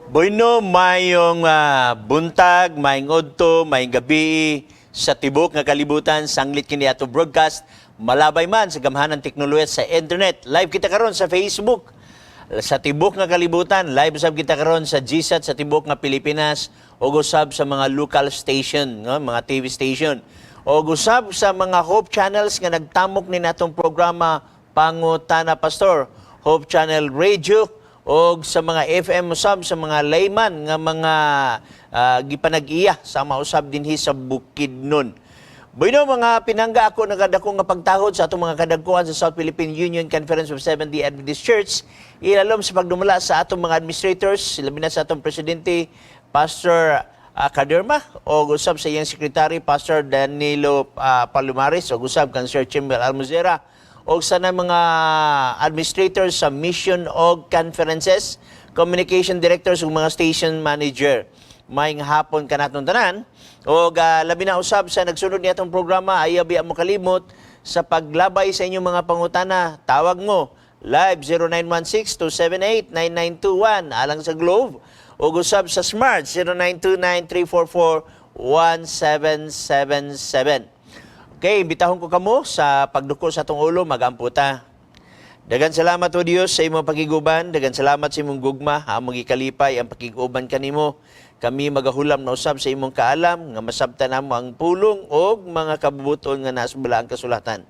Bueno, mayong buntag, mayong odto, mayong gabi sa tibok nga kalibutan, sanglit kini ato broadcast, malabay man sa gamhanan teknolohiya sa internet. Live kita karon sa Facebook. Sa tibok nga kalibutan, live usab kita karon sa GSAT sa tibok nga Pilipinas o usab sa mga local station, no? Mga TV station. O usab sa mga Hope channels nga nagtamok ni natong programa Pangutana Pastor, Hope Channel Radio, o sa mga FM usab sa mga layman nga mga gipanag-iya sa mausab dinhi sa Bukidnon. Bueno, mga pinangga, ako nagadako nga pagtahod sa atong mga kadagkuhan sa South Philippine Union Conference of Seventh-day Adventist Church, ilalom sa pagdumala sa atong mga administrators, labi na sa atong presidente Pastor Kaderma, o usab sa iyang secretary Pastor Danilo Palumares, o usab kang Sir Chimbel Almuzera, o sa na mga administrators sa mission o conferences, communication directors ug mga station manager. Maayong hapon kanatong tanan. O labi na usab sa nagsunod ni atong programa, ayaw biya mo kalimot sa paglabay sa inyong mga pangutana. Tawag mo live 0916-278-9921 alang sa Globe, o usab sa Smart 0929-344-1777. Okay, imbitahon ko kamo sa pagduko sa atong ulo, magamputa. Dagan salamat o Dios sa imong pagiguban, dagan salamat sa imong gugma, among ikalipay ang pakiguban kanimo. Kami magahulam na usab sa imong kaalam, nga masabtan namo ang pulong o mga kabubuton nga nasubala ang kasulatan.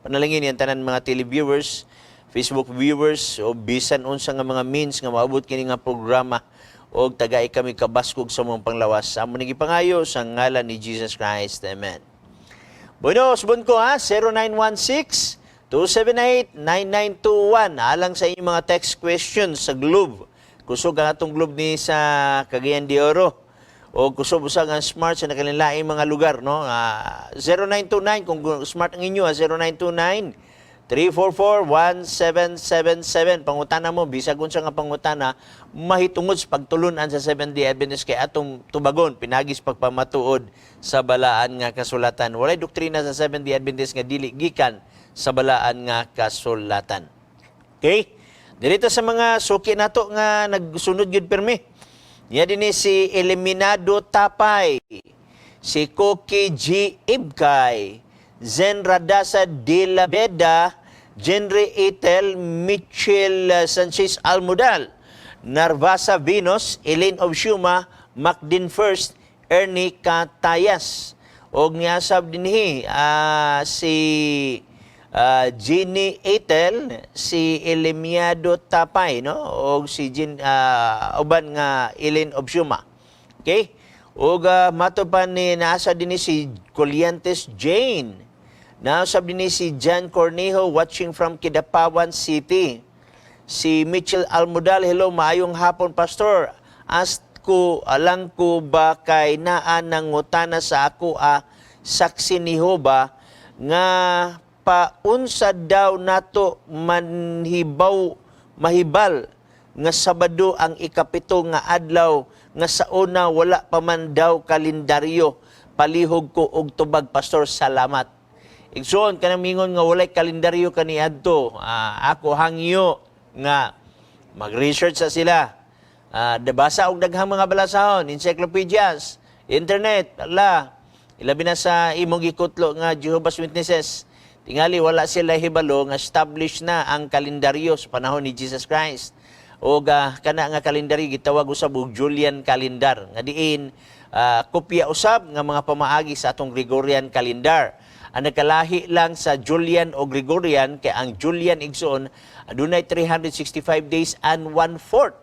Panalangin yan tanan mga televiewers, Facebook viewers, o bisan unsa nga mga means nga maabot kini nga programa, o tagay kami kabaskog sa mong panglawas. Amo nang ipangayo sa ngalan ni Jesus Christ. Amen. Bueno, subon ko 0916-278-9921 alang sa inyong mga text questions sa Globe. Kusog ang atong Globe ni sa Cagayan de Oro. O kusog usag ang Smart sa nakalilaing mga lugar, no? 0929 kung Smart ang inyo, 0929-344-1777. Pangutana mo, bisag unsa nga pangutana, mahitungod sa pagtulunan sa Seventh-day Adventist kay atong tubagon, pinagis pagpamatuod sa balaan nga kasulatan. Walay doktrina sa Seventh-day Adventist nga dili gikan sa balaan nga kasulatan. Okay? Dito sa mga suki nato nga nagsunod gyud permi. Niya dinhi si Eliminado Tapay, si Koki G. Ibkay, Zen Radasa de la Veda, Jenry Etel, Mitchell Sanchez Almudal, Narvasa Venus, Elaine Obshuma, Macdin First, Ernie Catayas. O niyasab dinhi si Jenny Etel, si Elimiado Tapay, no? O si uban nga Elaine Obshuma. Okay? O mato pa ni nasa dinhi si Coliantes Jane. Nausab din si John Cornejo watching from Kidapawan City. Si Mitchell Almudal, hello, maayong hapon Pastor. Ask ko, alang ko ba kay naa nang ngutana sa ako saksi ni Hoba nga paunsa daw nato mahibal nga Sabado ang ikapito nga adlaw nga sa una wala pa man daw kalendaryo. Palihog ko og tubag Pastor, salamat. Igsoon kanang mingon nga walay kalendaryo kaniadto. Ako hangyo nga mag-research sa sila. Basa og daghang mga balasahon, encyclopedias, internet, ilabi na sa imong gikutlo nga Jehovah's Witnesses. Tingali wala sila hibalo nga established na ang kalendaryo sa panahon ni Jesus Christ. O kana nga kalendaryo gitawag usab og Julian calendar. Nga diin kopya usab nga mga pamaagi sa atong Gregorian calendar. Ang nagkalahi lang sa Julian o Gregorian kay ang Julian igsoon adunay 365 days and 1/4.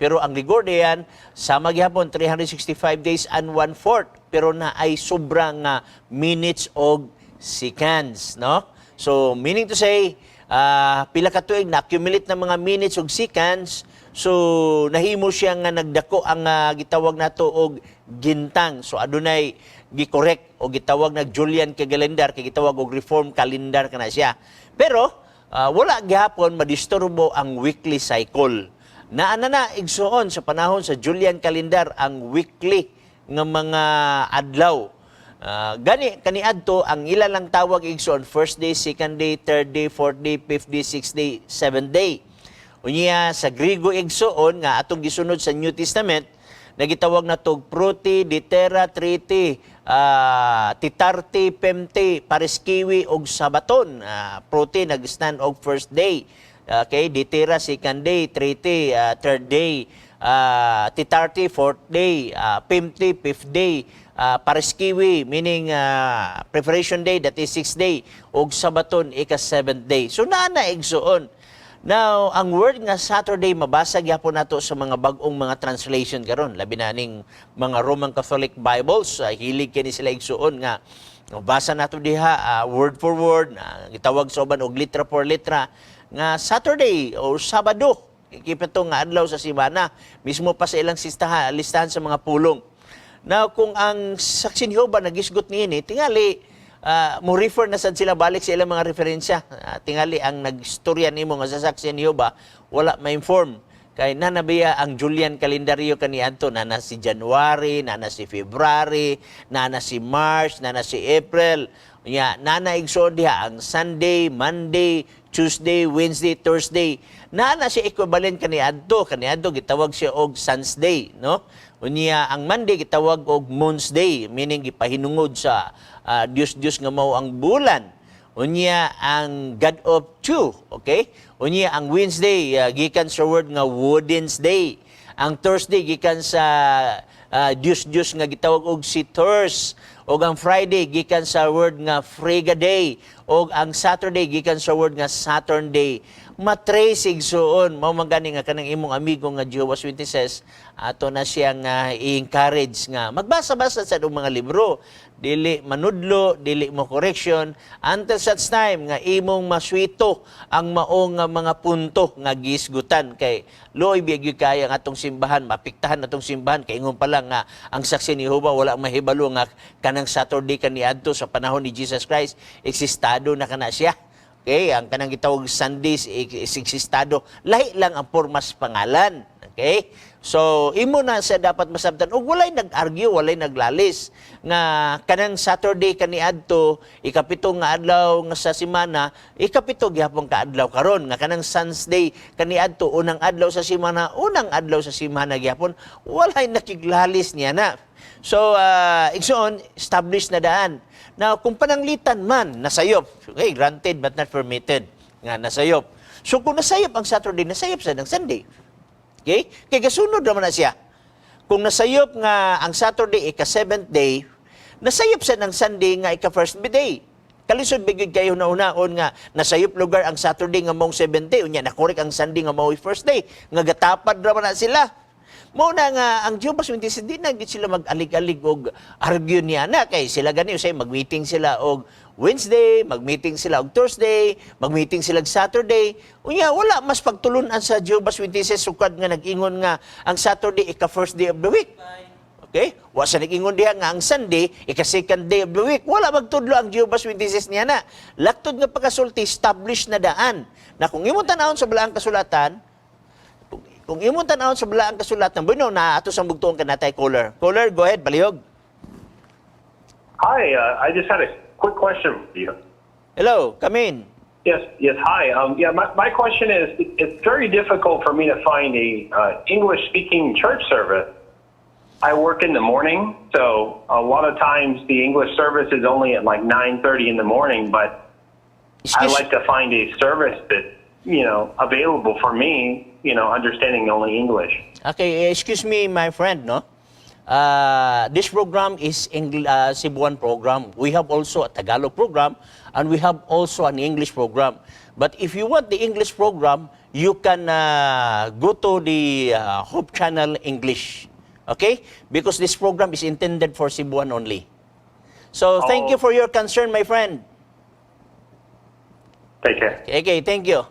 Pero ang Gregorian sama gyapon 365 days and 1/4 pero na ay sobrang minutes o seconds, no? So meaning to say pila ka tuig na accumulate na mga minutes ug seconds, so nahimo siya nga nagdako ang gitawag nato og gintang. So adunay gi-correct o gitawag na Julian calendar kay gitawag og reform calendar kana siya. Pero wala gihapon madisturbo ang weekly cycle. Na igsoon sa panahon sa Julian calendar ang weekly nga mga adlaw. Kaniadto ang ila lang tawag igsoon first day, second day, third day, fourth day, fifth day, sixth day, seventh day. Unya sa Griego igsoon nga atong gisunod sa New Testament, nagitawag na tog proti, ditera, triti, titarti, pemti, pariskiwi og sabaton. Proti nag-stand og first day. Okay, ditera second day, triti third day, titarti fourth day, pemti fifth day, pariskiwi meaning preparation day that is sixth day, og sabaton ika seventh day. So naa na igsoon. Now, ang word nga Saturday, mabasag yapon nato sa mga bagong mga translation karon. Labi na ning mga Roman Catholic Bibles, hilig kini sila igsuon nga basa nato diha word for word, gitawag sa uban og litra for litra nga Saturday o Sabado. Ikipito nga adlaw sa simana, mismo pa sa ilang listahan sa mga pulong. Now, kung ang Saksi ni Jehova nagisgot niini, tingali mo refer na sad sila balik sa ilang mga referensya. Tingali ang nagstorya nimo nga sa Saksi ni Jehova, wala ma-inform. Kay nanabiya ang Julian kalendaryo kaniadto, nana si January, nana si February, nana si March, nana si April. Nya nana igsoon diha ang Sunday, Monday, Tuesday, Wednesday, Thursday. Nana si equivalent kaniadto gitawag siya og Sun's Day, no? Unya ang Monday gitawag og Moon's Day, meaning gipahinungod sa Dios nga mao ang bulan. Unya ang God of Two, okay? Unya ang Wednesday gikan sa word nga Woden's Day. Ang Thursday gikan sa Dios nga gitawag og si Thurs. Og ang Friday gikan sa word nga Frega Day. Og ang Saturday gikan sa word nga Saturn Day. Matrace igsuon mao magani nga kanang imong amigo nga Jehovah's Witnesses ato na siya nga i-encourage nga magbasa-basa sa mga libro, dili manudlo, dili mo correction until such time nga imong maswito ang maong nga mga punto nga gisgutan kay loy biyag kaya ang atong simbahan, mapiktahan atong simbahan kay ingon pa lang nga ang Saksi ni Jehova wala mahibalo nga kanang Saturday kaniadto sa panahon ni Jesus Christ eksistado na kana siya. Okay, ang kanang gitawag Sundays eksistado, lahi lang ang pormas pangalan. Okay? So, imo na sa dapat masabtan. O walay nag-argue, walay naglalis. Nga kanang Saturday kaniadto, ikapito nga adlaw nga sa simana, ikapito gyapon ka adlaw karon. Nga kanang Sunday kaniadto, unang adlaw sa simana, unang adlaw sa simana gyapon, walay nakiglalis niya na. So, igsoon, established na daan. Now, kung pananglitan man, nasayop. Okay, granted but not permitted. Nga, nasayop. So, kung nasayop ang Saturday, nasayop sa ng Sunday. Okay? Kaya kasunod naman na siya. Kung nasayop nga ang Saturday, ika-7th day, nasayop sa ng Sunday nga ika-first day. Kalisod bigod kayo na unaon nga nasayop lugar ang Saturday nga mong 7th day. Unya, nakorek ang Sunday nga mong first day. Nga gatapad naman na sila. Muna nga, ang Jehovah's Witnesses, hindi na sila mag-alig-alig og argue niya na. Kay sila gani, say, mag-meeting sila og Wednesday, mag-meeting sila og Thursday, mag-meeting sila og Saturday. Unya, wala mas pagtulunan sa Jehovah's Witnesses sukad nga nag-ingon nga ang Saturday ika-first day of the week. Okay? Wa sa nag-ingon diha nga ang Sunday ika-second day of the week. Wala magtudlo ang Jehovah's Witnesses niya na. Laktod nga pagkasulti, established na daan. Na kung imong tanawon sa balaang kasulatan, kung imong tanawon sa balaang kasulatan, bueno, na ato sang bugtuon ka natay caller. Caller, go ahead, balihog. Hi, I just had a quick question for you. Hello, come in. Yes, hi. My question is, it's very difficult for me to find a English-speaking church service. I work in the morning, so a lot of times the English service is only at like 9:30 in the morning, but I like to find a service that, available for me, understanding only English. Okay, excuse me, my friend, no? This program is Cebuan program. We have also a Tagalog program, and we have also an English program. But if you want the English program, you can go to the Hope Channel English. Okay? Because this program is intended for Cebuan only. So, thank you for your concern, my friend. Take care. Okay, thank you.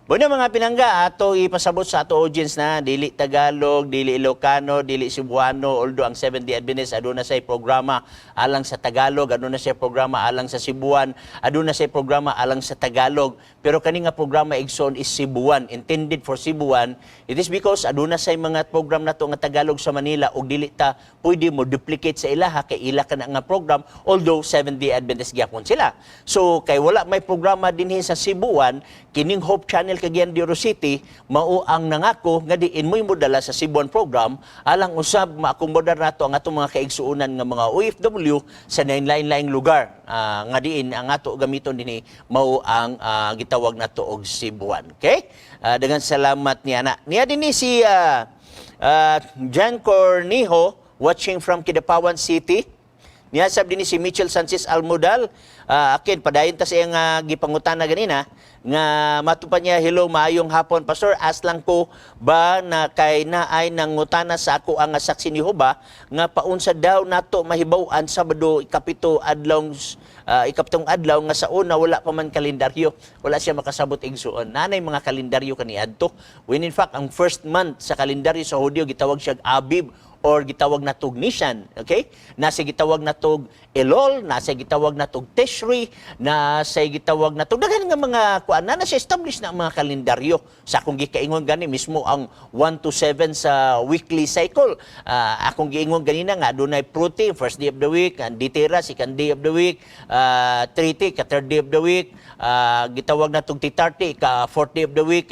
Bueno mga pinangga, ato ipasabot sa ato audience na dili Tagalog, dili Ilocano, dili Cebuano, although ang Seventh-day Adventist aduna say programa alang sa Tagalog, aduna say programa alang sa Cebuan, aduna say programa alang sa Tagalog, pero kani nga programa igsoon is Cebuan, intended for Cebuan. It is because aduna say mga program nato nga Tagalog sa Manila ug dili ta pwede mo duplicate sa ilaha kay ila kana nga program, although Seventh-day Adventist gyapon sila. So kay wala may programa dinhi sa Cebuan, kining Hope Channel Daniel Cagayan de Oro City mao ang nangako nga diin mo'y modala sa Cebuan program alang usab maakomodar nato ang atong mga kaigsuonan nga mga OFW sa lain-laing lugar nga diin ang ato gamiton dinhi mao ang gitawag nato og Cebuan. Okay? Daghang salamat niya. Niya dinhi si John Cornejo watching from Kidapawan City. Niya sab dinhi si Mitchell Sanchez Almodal. Akin padayon ta sa iyang gipangutana ganina nga matupan niya, hello, maayong hapon pastor, aslang ko ba na kay naay nangutana sa ako ang saksi ni Jehova nga paunsa daw nato mahibaw-an Sabado ikapitong adlaw nga sa una wala pa man kalendaryo, wala siya makasabot igsuon. Nanay mga kalendaryo kaniadto when in fact ang first month sa kalendaryo sa Hudyo gitawag siya Abib or gitawag na tog Nishan, okay? Nasa gitawag na tog Elul, nasa gitawag na tog Tishri, nasa gitawag na tog daghan nga mga kuan na siya establish na ang mga kalendaryo. Sa akong gikaingon gani mismo ang 1 to 7 sa weekly cycle. Akong giingon ganina nga adunay Pruti, first day of the week, and Ditira, second day of the week, Triti, ka third day of the week, gitawag na tog Titarti, ka fourth day of the week,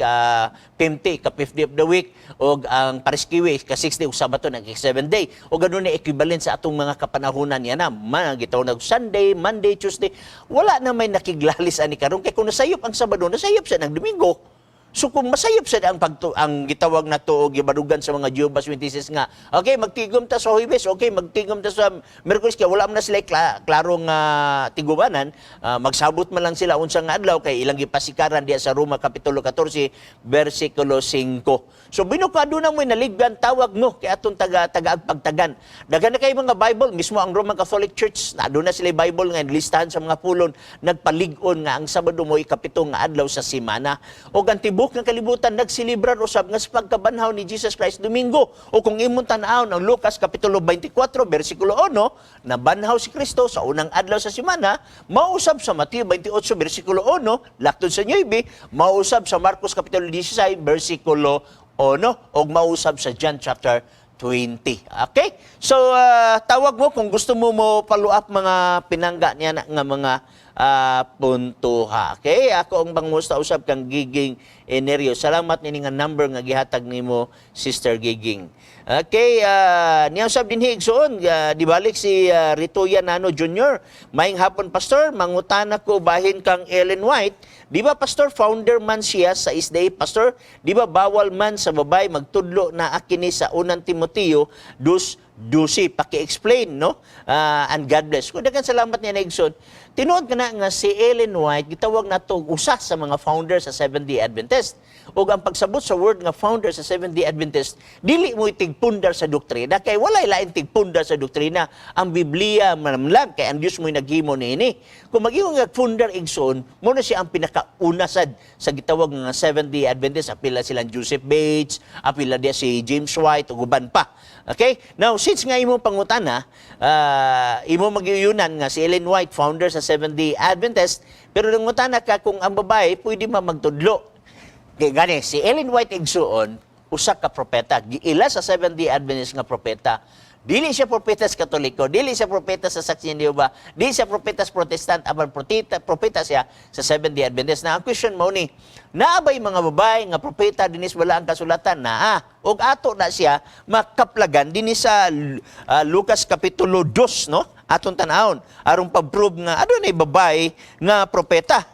Pimti, ka fifth day of the week, o ang Pariskiwi, ka sixth day, o Sabato, nag 7 day. O ganun na equivalent sa atong mga kapanahunan niya na gitawag na Sunday, Monday, Tuesday. Wala na may nakiglalis ani karon kay kung nasayop ang Sabado, nasayop siya ng Domingo. So kung masayop sa ang gitawag na to gibarugan sa mga Jehovah's Witnesses nga, okay, magtigom ta sa Huwebes, okay, magtigom ta sa Miyerkules, kaya wala man na sila klarong tigubanan, magsabot man lang sila unsang adlaw kay ilang gipasikaran diya sa Roma Kapitulo 14, versikulo 5. So binukado na mo naligban tawag no kay atong taga-agpagtagan. Daghan na kay mga Bible, mismo ang Roman Catholic Church, na sila Bible nga listahan sa mga pulon, nagpalig-on nga ang Sabado mo ikapitong nga adlaw sa semana. O gantibok ng kalibutan nagsilibrar usab nga sa pagkabanhaw ni Jesus Christ Domingo. O kung imong tan-aw ng Lucas Kapitulo 24, versikulo 1, na banhaw si Kristo sa unang adlaw sa semana, mausab sa Mateo 28, versikulo 1, laktod sa 9, mausab sa Marcos Kapitulo 16, versikulo 1, o mausab sa John chapter 20. Okay? So, tawag mo kung gusto mo follow up mga pinangga niya nga mga punto ha. Okay? Ako ang bangusta usab kang Giging Enerio. Salamat nini nga number nga gihatag nimo Sister Giging. Okay, niya usab din higsoon, dibalik si Ritoya Nano Jr. Maayong hapon pastor, mangutana ko bahin kang Ellen White. Di ba pastor founder man siya sa SDA pastor? Di ba bawal man sa babay magtudlo na akini sa unang Timoteo 2:12? Paki-explain no? And God bless. Kung dagan salamat niya Negson. Tinuod ka na nga si Ellen White, gitawag na to usa sa mga founder sa Seventh-day Adventist. O ang pagsabot sa word nga founder sa Seventh-day Adventist, dili mo itigpundar sa doktrina, kay walay lain tigpundar sa doktrina. Ang Biblia manamlag, kay ang Diyos mo'y naghimo niini. Kung mag-iwang nag-fundar igsoon, muna siya ang pinakaunasad sa gitawag nga Seventh-day Adventist. Apila silang Joseph Bates, apila dia si James White, o guban pa. Okay? Now, since nga imo pangutana, imo mag-iunan nga si Ellen White, founder sa Seventh-day Adventist, pero nangutana ka kung ang babae pwede magtudlo. Kaya gani, si Ellen White igsuon, usa ka propeta. Giila sa Seventh-day Adventist nga propeta. Dili siya propeta sa Katoliko, dili siya propeta sa Saksi ni Jehova, dili siya propeta sa Protestant, aban propeta siya sa Seventh-day Adventist. Na ang question mo ni, naabay mga babae nga propeta dinis wala ang kasulatan na og ato na siya makaplagan dinis sa Lucas Kapitulo 2, no? Atong tanawon aron pag-prove nga adunay babae nga propeta,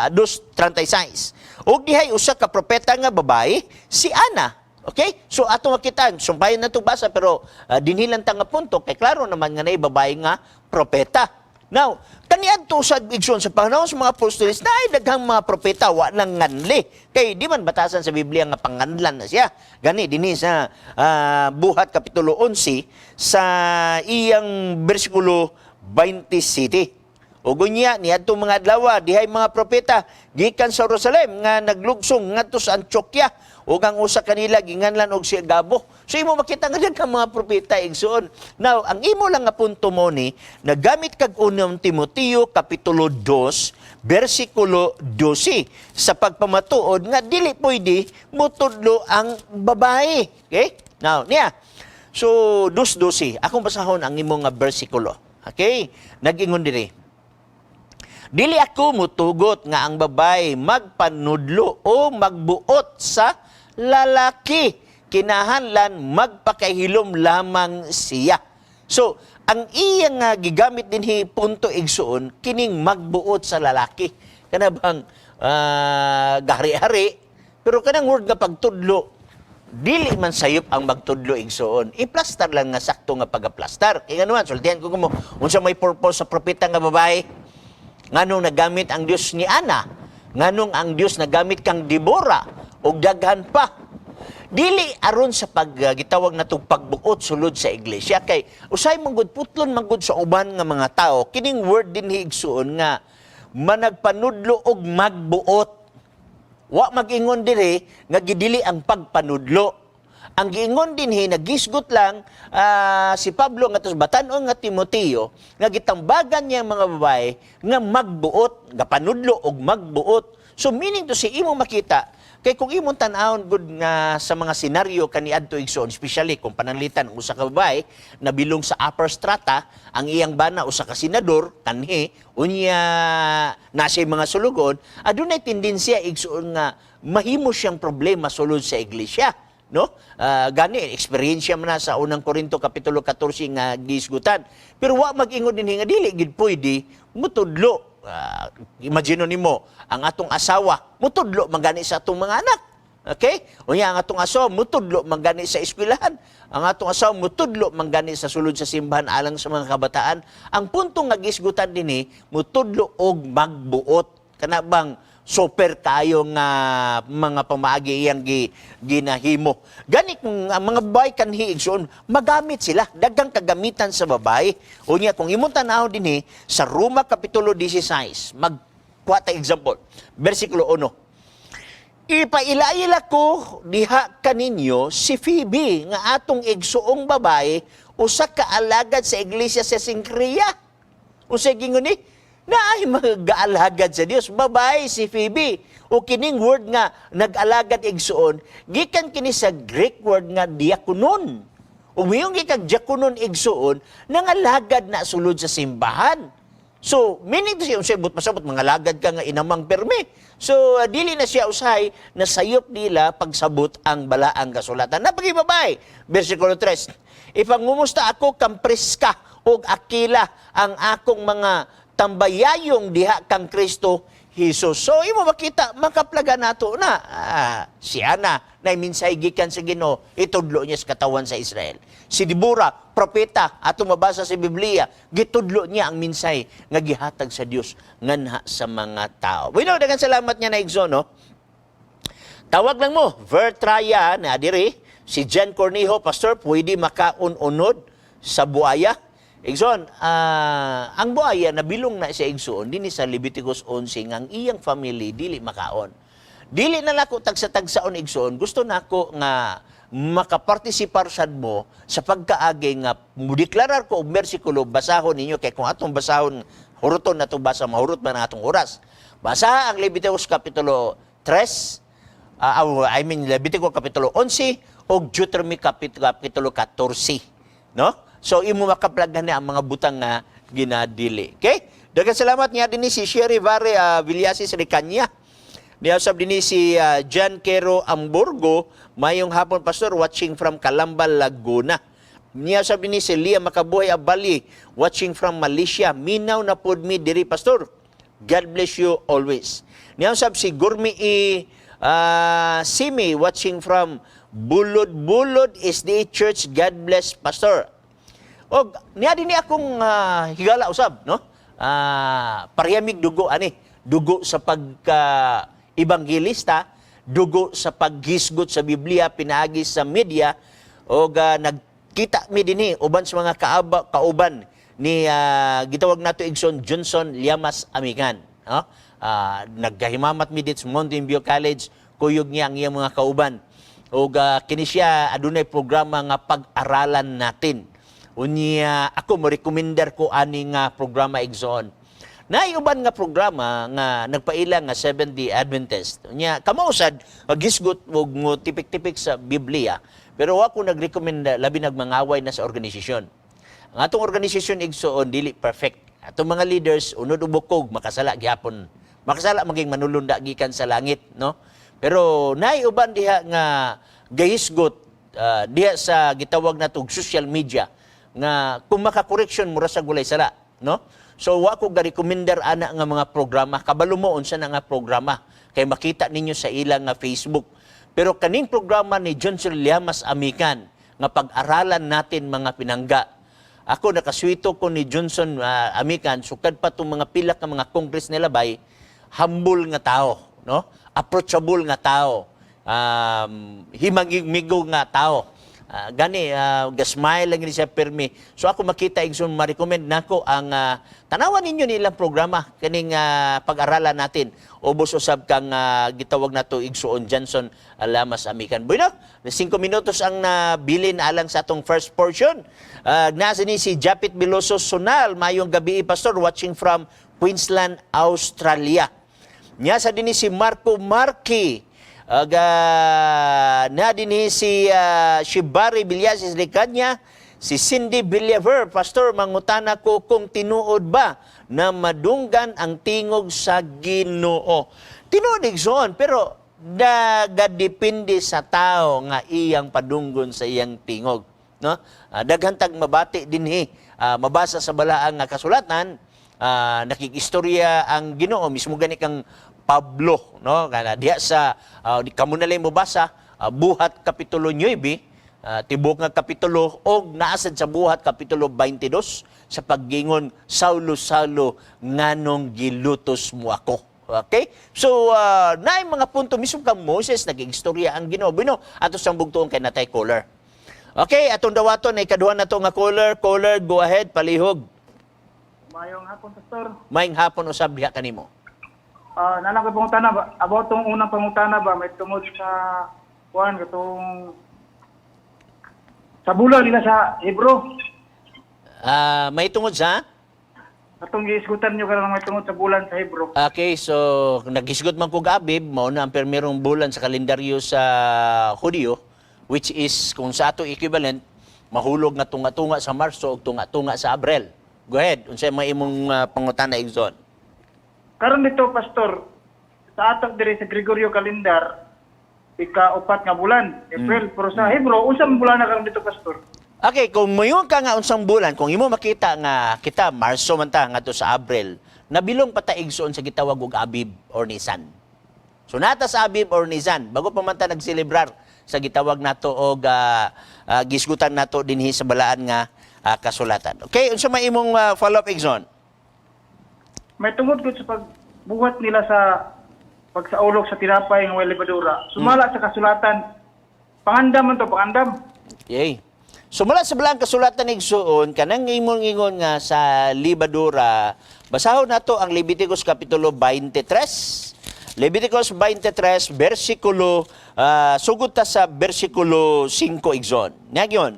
2:36. Og dihay usa ka propeta nga babae, si Ana. Okay? So ato makita, sumpayan na ito basa, pero dinhilan ta nga punto, kay klaro naman nga na babae nga propeta. Now, kaniadto sa igsoon sa panahon sa mga apostoles, na ay daghang mga propeta, wa nang nganli. Kay di man batasan sa Biblia nga panganlan na siya. Gani, dinhi sa Buhat Kapitulo 11, sa iyang versikulo 27. O gunya niadto mga adlaw dihay mga propeta gikan sa Jerusalem nga naglugsong ngadto sa Antioquia ug ang usa kanila ginganlan og si Agabo. So imo makita nga daghang mga propeta igsoon. Now, ang imo lang nga punto mo ni nagamit kag 1 Timoteo kapitulo 2 bersikulo 12 sa pagpamatuod nga dili pwede motudlo ang babae. Okay? Now, niya. So 2:12 akong basahon ang imo nga bersikulo. Okay? Nag-ingon diri. Dili ako mutugot nga ang babay magpanudlo o magbuot sa lalaki. Kinahanglan magpakahilom lamang siya. So, ang iyang gigamit dinhi punto igsuon kining magbuot sa lalaki. Kana bang gahari-hari, pero kanang word nga pagtudlo, dili man sayop ang magtudlo igsuon. I-plaster lang nga sakto nga pagaplastar. Kaya naman, sultihan ko mo, unsa may purpose sa propeta nga babae? Nganong nagamit ang Dios ni Ana? Nganong ang Dios nagamit kang Deborah? O daghan pa? Dili aron sa gitawag na itong pagbuot sulod sa iglesia. Kay usay manggod putlon manggod sa uban nga mga tao, kining word din hiigsuon nga managpanudlo og magbuot. Wa mag-ingon diri nga gidili ang pagpanudlo. Ang giingon dinhi nagisgot lang si Pablo nga tos batan-on nga Timoteo nga gitambagan niya ang mga babae nga magbuot, nga panudlo og magbuot. So meaning to si imo makita kay kung imong tan-awon gud nga sa mga senaryo kaniadto igsoon, especially kung pananglitan ang usa ka babae na bilong sa upper strata, ang iyang bana usa ka senador kanhi unya nasa mga sulugon, adunay tendensya igsoon nga mahimo siyang problema sulod sa iglesia, no? Gani eksperyensya man na sa unang Korinto kapitulo 14 nga gisgutan. Pero wa mag-ingon dinhi nga dili gid pwede mutudlo. Imagine nimo ang atong asawa mutudlo mangani sa atong mga anak. Okay? Unya ang atong asawa mutudlo mangani sa eskwelahan. Ang atong asawa mutudlo mangani sa sulod sa simbahan alang sa mga kabataan. Ang puntong nga gisgutan dinhi mutudlo og magbuot. Kana bang super kayo nga mga pamaagi iyang ginahimo. Gani kung ang mga babae kanhi igsoon, magamit sila. Daghang kagamitan sa babae. Unya, kung imong tanaw dinhi sa Roma Kapitulo 16, magkuha ta example, versikulo 1. Ipailaila ko diha kaninyo si Phoebe nga atong igsuong babae usa ka alagad sa iglesia sa Sincrea. Usa gingon ni na ay mag-aalagad sa Dios. Babae si Phoebe. O kining word nga nag-alagad igsuon, gikan kini sa Greek word nga diakonon. O miyong gikag diakonon igsuon, nangalagad na sulod sa simbahan. So, meaning to siya, usay, pasabot, mga lagad ka nga inamang permi. So, dili na siya usay, na sayop nila pagsabot ang balaang kasulatan. Napagibabay, versikulo 3. Ipangumusta ako kang Priska o Akila ang akong mga tambayayong diha kang Kristo Jesus. So, imo makita, makaplaga nato na siya na minsay gikan sa Ginoo, itudlo niya sa katawan sa Israel. Si Deborah, propeta, ato mabasa sa Biblia, gitudlo niya ang minsay nga gihatag sa Dios nganha sa mga tao. Bueno, daghang salamat niya na igsoon, no? Tawag lang mo, Vertraya na diri, si Jen Cornejo, pastor, pwede makaununod sa buaya. Igsoon, ang buaya nabilong na sa igsoon dinhi sa Leviticus 11 ang iyang family dili makaon. Dili na nako tagsa-tagsaon igsoon, gusto nako nga makapartisipar sad mo sa pagkaagi nga mudeklarar ko og bersikulo, basahon ninyo kay kung atong basahon huruton nato basa mahurot man ang atong oras. Basa ang Leviticus kapitulo 3, Leviticus kapitulo 11 ug Deuteronomy kapitulo 14, no? So, imo makaplaghan na ang mga butang nga ginadili. Okay? Daghang salamat niya din si Sherry Vare Villasis Ricanya. Niyausap din si John Quero Amburgo, mayong hapon pastor, watching from Calambal, Laguna. Niyausap din si Lia Makabuhay Abali, watching from Malaysia. Minaw na pod mi diri pastor. God bless you always. Niyausap si Gurmi Simi, watching from Bulod SDA Church. God bless pastor. O, niya din akong higala usab, no? Pariyamig dugo, dugo sa pagka-ebangelista, dugo sa paghisgot sa Biblia, pinaagi sa media, o nagkita mi din uban sa mga kauban ni gitawag nato igsoon Johnson Llamas Amigan. No? Nagkahimamat mi dit sa Mountain View College, kuyog niya ang iyang mga kauban. O kini siya adunay programa nga pag-aralan natin. Unya ako mo rekomendar ko ani nga programa igsoon. Naiuban nga programa nga nagpaila nga Seventh-day Adventist. Unya kamausad gisgot og mo tipik-tipik sa Biblia. Pero ako nagrekomenda labi nagmangaway na sa organisasyon. ang atong organisasyon igsoon dili perfect. Atong mga leaders unod ubukog makasala gihapon. Makasala maging manulunda gikan sa langit, no? Pero naay uban diha nga gahisgot diha sa gitawag natong social media nga kung maka-correction mura sa gulay sala, no? So wa ko ga-recommender ana nga mga programa, kabalo mo unsa na nga programa kay makita ninyo sa ilang nga Facebook. Pero kaning programa ni Johnson Llamas Amican nga pag-aralan natin mga pinangga. Ako nakaswito ko ni Johnson Amican sukad pa tong mga pila ka mga congress nila bay, humble nga tao, no? Approachable nga tao. Himangimigo nga tao. Gasmile lang ni siya permi. So ako makita igsoon ma-recommend nako ang tanawan ninyo nilang programa kaning pag-aralan natin. Ubos usab kang gitawag nato igsoon Johnson Llamas Amican. Bueno, 5 minutos ang nabilin alang sa atong first portion. Nasa ni si Japit Biloso Sunal, mayong gabi pastor watching from Queensland, Australia. Nya sa dinhi si Marco Marqui. Na dinhi si Shibari Villasez Licanya, si Cindy Villaver, pastor mangutana ko kung tinuod ba na madunggan ang tingog sa Ginoo. Tinuod igsoon pero nagadepende sa tao nga iyang padunggon sa iyang tingog, no? Daghan tag mabati dinhi, mabasa sa balaang nga kasulatan, nakikistorya ang Ginoo mismo gani kang Pablo, no? Kana diha sa kamo na lang mo basa Buhat kapitulo 9, tibok nga kapitulo og naasad sa Buhat kapitulo 22 sa paggingon Saulo nganong gilutos mo ako. Okay? So naay mga punto mismo kang Moses nagigistorya ang Ginoo. Bino ato sang bugtuon kay natay caller. Okay, atong dawaton ay kaduha na to nga caller. Caller, go ahead, palihog. Mayong hapon, Pastor. Maayong hapon usab diha kanimo. Nanang ko pangutana ba? About tong unang pangutana ba? May tungod sa kuan katong sa bulan nila sa Hebro. May tungod sa? Katong giisgutan nyo karon may tungod sa bulan sa Hebro. Okay, so naghisgot man kog Abib, mao na ang permerong bulan sa kalendaryo sa Hudyo, which is kung sa ato equivalent mahulog nga tunga-tunga sa Marso ug tunga-tunga sa Abril. Go ahead, unsay may imong pangutana igsoon? Karon dito, Pastor, sa atak diri sa Gregorio calendar, ika-4 nga bulan, April. Pero sa Hebro, unsang bulan na karon dito, Pastor? Okay, kung mayon ka nga unsang bulan, kung imo makita nga kita Marso man ta ngadto sa Abril, nabilong pa ta igsoon sa gitawag og Abib or Nisan. So nata sa Abib or Nisan, bago pa man ta nagselebrar sa gitawag nato og gisgutan nato dinhi sa balaan nga kasulatan. Okay, unsa may imong follow-up igsoon? May tungod gud sa pagbuhat nila sa pagsaulog sa tinapay nga walay libadura. Sumala sa kasulatan, pangandam man to, pangandam. Yay. So mula sa balang kasulatan igsoon kanang ingon nga sa libadura, basahon nato ang Leviticus kapitulo 23. Leviticus 23 bersikulo sugod ta sa bersikulo 5 igsoon. Nagyon.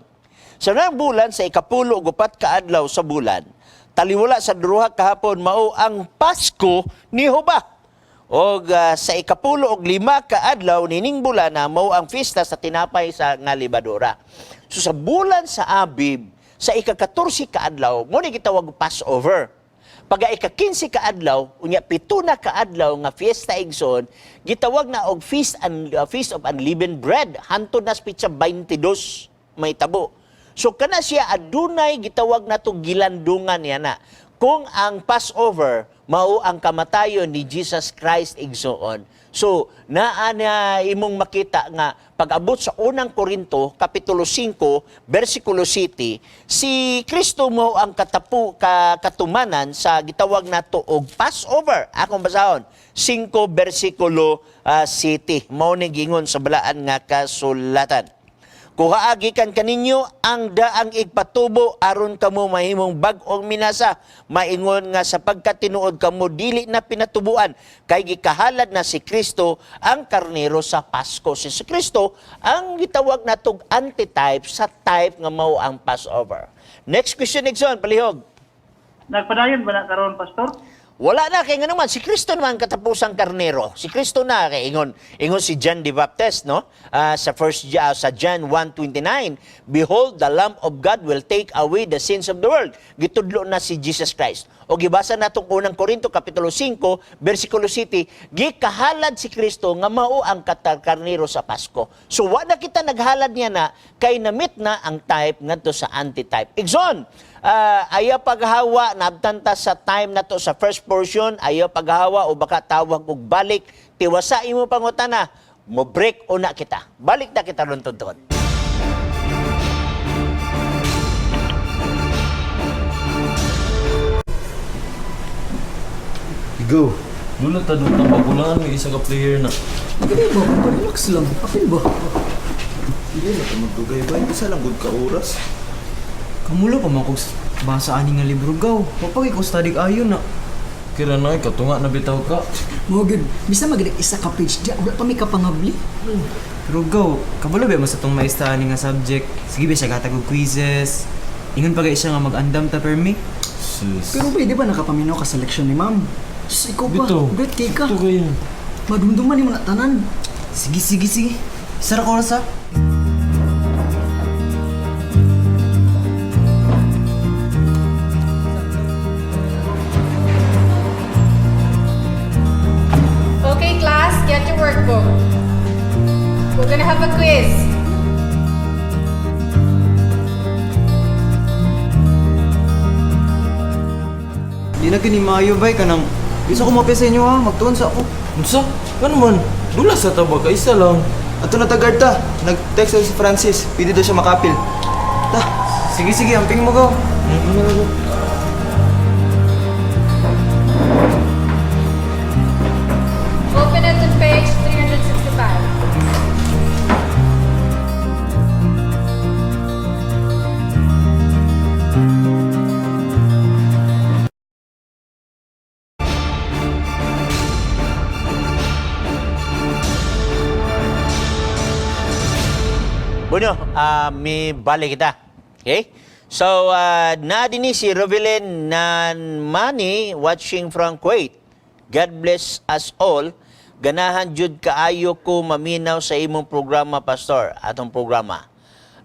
Sa nang bulan sa ikapulo ug upat ka adlaw sa bulan, taliwala sa duha kahapon mao ang Pasko ni Hoba. Og sa ikapulo og 5 ka adlaw nining bulan na mao ang fiesta sa tinapay sa nga libadura. So sa bulan sa Abib, sa ika-14 ka adlaw, mo ni gitawag Passover. Pag ika-15 ka adlaw, unya 7 na ka adlaw nga fiesta igsoon, gitawag na og Feast of Unleavened Bread. Hantod na sa pitsa 22 may tabo. So kana siya adunay gitawag nato gilandungan niya na. Kung ang Passover mao ang kamatayon ni Jesus Christ igsoon. So naa na imong makita nga pag-abot sa unang Korinto kapitulo 5 bersikulo 7, si Kristo mao ang katumanan sa gitawag nato og Passover. Akong basahon 5 bersikulo 7 mao ni gingon sa balaan nga kasulatan. Kuhaa gikan kaninyo ang daang igpatubo aron kamo mahimong bag-ong minasa. Maingon nga sapagkat tinuod kamo dili na pinatubuan kay gikahalad na si Kristo ang karnero sa Pasko. Si Kristo ang gitawag natog antitype sa type nga mao ang Passover. Next question, Nixon, palihog. Nagpadayon ba na karon, Pastor? wala na kay nga naman si Kristo naman katapusang karnero. Si Kristo na kay ingon si John the Baptist, no? Sa John 1:29, behold the Lamb of God will take away the sins of the world. Gitudlo na si Jesus Christ. O gibasa natong unang Korinto kapitulo 5 bersikulo 7, gikahalad si Kristo nga mao ang karnero sa Pasko. So wa na kita naghalad niya na kay namit na ang type ngadto sa antitype. Igsoon, ayaw paghawa, nabtanta sa time na to sa first portion, ayaw paghawa o baka tawag og balik, tiwasa imo pangutana, mo break una kita. Balik na kita ron tuntun. Go. Dula ta doon ang bagulangan, may isa ka player na. Hindi ba? Relax lang. Apil ba? Hindi na ka magdugay ba? Isa lang good ka oras. Kamulo pa man kung basa ani nga libro gaw. Papag ikaw study ayon na. Kira na katunga na bitaw ka. Mogid, bisa magaling isa ka page di, wala pa may kapangabli. Pero gaw, kabalo ba mo sa tong maista ani nga subject? Sige ba siya gatag og quizzes? Ingon pa siya nga mag-andam ta permi? Sis. Pero pwede ba nakapaminaw ka sa leksyon ni ma'am? Sus, ikaw pa, Bito. great cake ka. Ito kayo. Madumduman ni mo na tanan. Sige. Sara ko sa. Okay, class, get your workbook. We're gonna have a quiz. Di na kini maayo bay kanang bisa ko mapya sa inyo ha, magtuon sa ako. Unsa? Ano man? Dula sa taba ka, isa lang. Ato na tagad ta. Nag-text si Francis. Pwede daw siya makapil. Ta. Sige, amping mo gaw. Open it to page 365. Bueno, may balik kita. Okay? So, na din si Rovelin Nanmani watching from Kuwait. God bless us all. Ganahan jud kaayo ko maminaw sa imong programa, Pastor. Atong programa.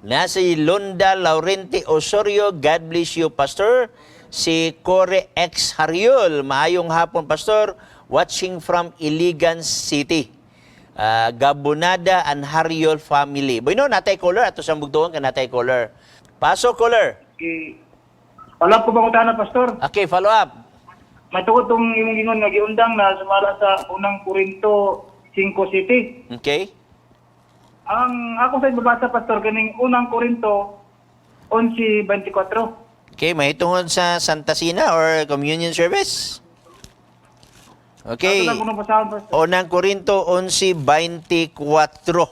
Na si Londa Laurente Osorio, God bless you, Pastor. Si Core X Hariol, maayong hapon, Pastor. Watching from Iligan City. Gabonada and Hariol family. Bueno, natay caller ato sa bugtuon ka natay caller. Paso caller. Okay. Wala po bang utana, Pastor? Okay, follow up. May tungod tong imong gingon nga giundang na sumala sa unang Korinto 5 City. Okay? Ang ako sa ibabasa, Pastor, kaning unang Korinto 11:24. Okay, may tungod sa Santa Sina or communion service? Okay. Ito lang kung basahon, Pastor. Unang Korinto 11:24.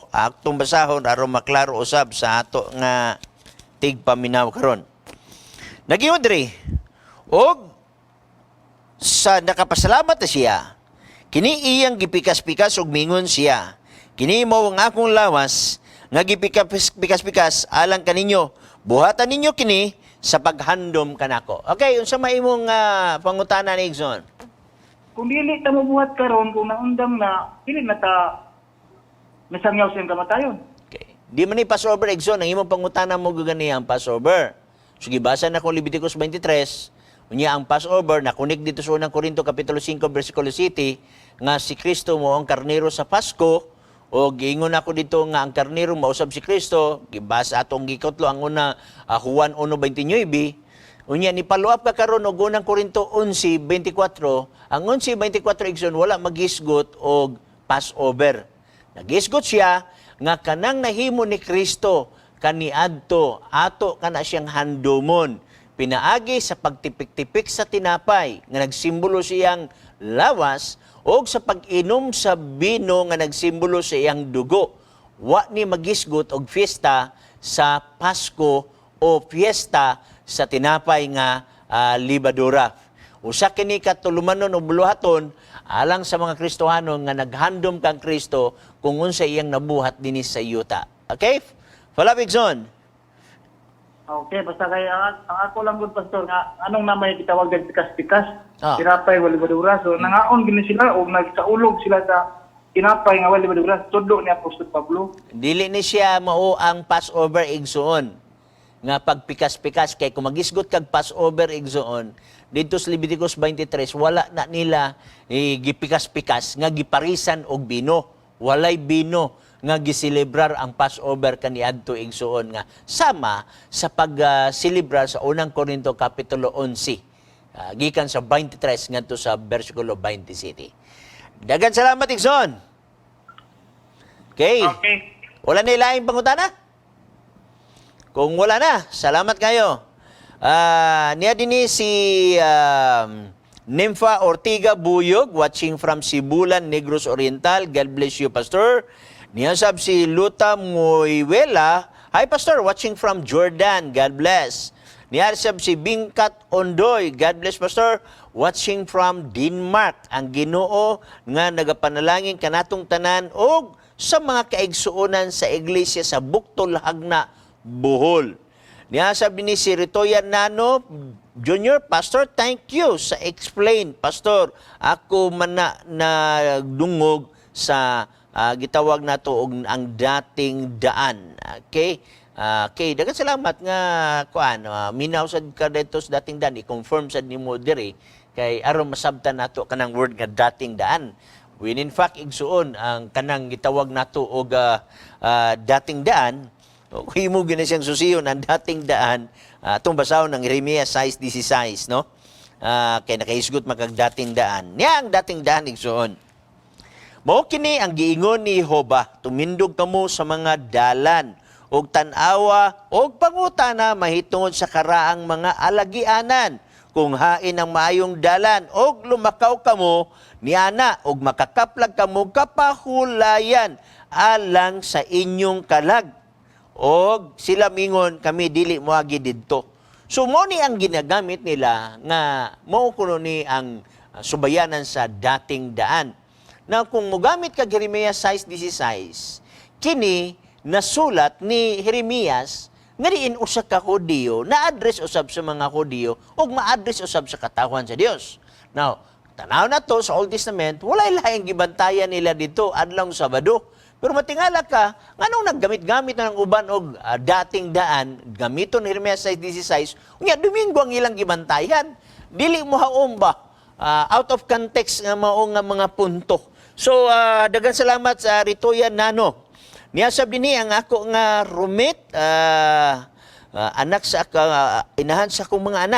Aktong basahon aron maklaro usab sa ato nga tigpaminaw karon. Nagiyon diri. Og sa nakapasalamat na siya, kini iyang gipikas-pikas og mingon siya. Kini mao ang akong lawas nga gipikas-pikas alang kaninyo. Buhatan ninyo kini sa paghandom kanako. Okay, unsa may imong pangutana ni Igson? Kung dili ta mabuhat karon kung naundang na dili na ta nasangyaw siyang kamatayon. Okay. Di man ni Passover, Igson, ang imong pangutana mo gani ang Passover. Sige, basa na kung Leviticus 23, unya ang Passover, nakunik dito sa unang Korinto, Kapitulo 5, versikulo 7, nga si Kristo mo ang karnero sa Pasko, o giingon ako dito nga ang karnero mausab si Kristo, gibasa atong gikotlo ang una, Juan 1:29, unya ni follow up ka karon og unang Korinto 11:24, ang 11:24 Igsoon wala magisgot og Passover. Nagisgot siya nga kanang nahimo ni Kristo kaniadto ato kana siyang handomon pinaagi sa pagtipik-tipik sa tinapay nga nagsimbolo siyang lawas o sa pag-inom sa bino nga nagsimbolo sa iyang dugo. Wa ni magisgot og fiesta sa Pasko o fiesta sa tinapay nga libadura. Usa kini katulumanon o buluhaton alang sa mga Kristohano nga naghandom kang Kristo kung unsa iyang nabuhat dinhi sa yuta. Okay? Follow up, Igson. Okay, basta kay ang ako lang gud pastor nga anong namay gitawag og pikas-pikas. Ah. Tinapay wali badura. So nangaon gini sila o nagsaulog sila sa tinapay nga wali badura. Tudlo ni Apostol Pablo. Dili ni siya mao ang Passover igsuon nga pagpikas-pikas kay kung magisgot kag Passover igsuon dito sa Leviticus 23 wala na nila gipikas-pikas nga giparisan og bino. Walay bino nga giselebrar ang Passover kaniadto igsuon nga sama sa pag-selebrar sa unang Korinto kapitulo 11 gikan sa 23 ngadto sa bersikulo 27. Dagan salamat igsoon. Okay. Okay. Wala na ilaing pangutana? Kung wala na, salamat kayo. Niya din si Nympha Ortiga Buyog, watching from Sibulan, Negros Oriental. God bless you, Pastor. Niya sab si Luta Moyuela. Hi, Pastor, watching from Jordan. God bless. Niya sab si Bingkat Ondoy. God bless, Pastor. Watching from Denmark. Ang Ginoo nga nagapanalangin kanatong tanan og sa mga kaigsuonan sa iglesia sa Buktol Hagna, Bohol. Niya sabi ni si Ritoya Nano Junior, Pastor, thank you sa explain. Pastor, ako man na dungog sa gitawag nato og ang dating daan. Okay? Okay, daghang salamat nga kuan, minaw sad ka dito sa dating daan, i-confirm sad nimo diri kay aron masabtan nato kanang word nga dating daan. When in fact igsuon ang kanang gitawag nato og dating daan, himo gina siyang susiyon ang dating daan atong basahon ng Jeremias 6:16, no? Kay nakaisgot makag dating daan. Niya ang dating daan igsuon. Mao kini ang giingon ni Hoba, tumindog kamo sa mga dalan og tan-awa og pangutana mahitungod sa karaang mga alagianan. Kung hain ang maayong dalan og lumakaw kamo niana og makakaplag kamo kapahulayan alang sa inyong kalag. Og sila mingon kami dili moagi didto. So mo ni ang ginagamit nila nga mao kuno ni ang subayanan sa dating daan. Na kung mogamit ka Jeremias 6:16, kini nasulat ni Jeremias nga diin usa ka Hudiyo na address usab sa mga Hudiyo ug ma-address usab sa katawan sa Dios. Now, tanaw na to sa Old Testament, walay laing gibantayan nila dito adlong Sabado. Pero matingala ka, nganong naggamit-gamit na ng uban og dating daan, gamiton ni Jeremias 6:16, unya Domingo ang ilang gibantayan. Dili mo haom ba? Out of context nga mao nga mga punto. So, daghang salamat sa Ritoya Nano. Niya sabi ni ang ako nga roommate, anak sa inahan sa akong mga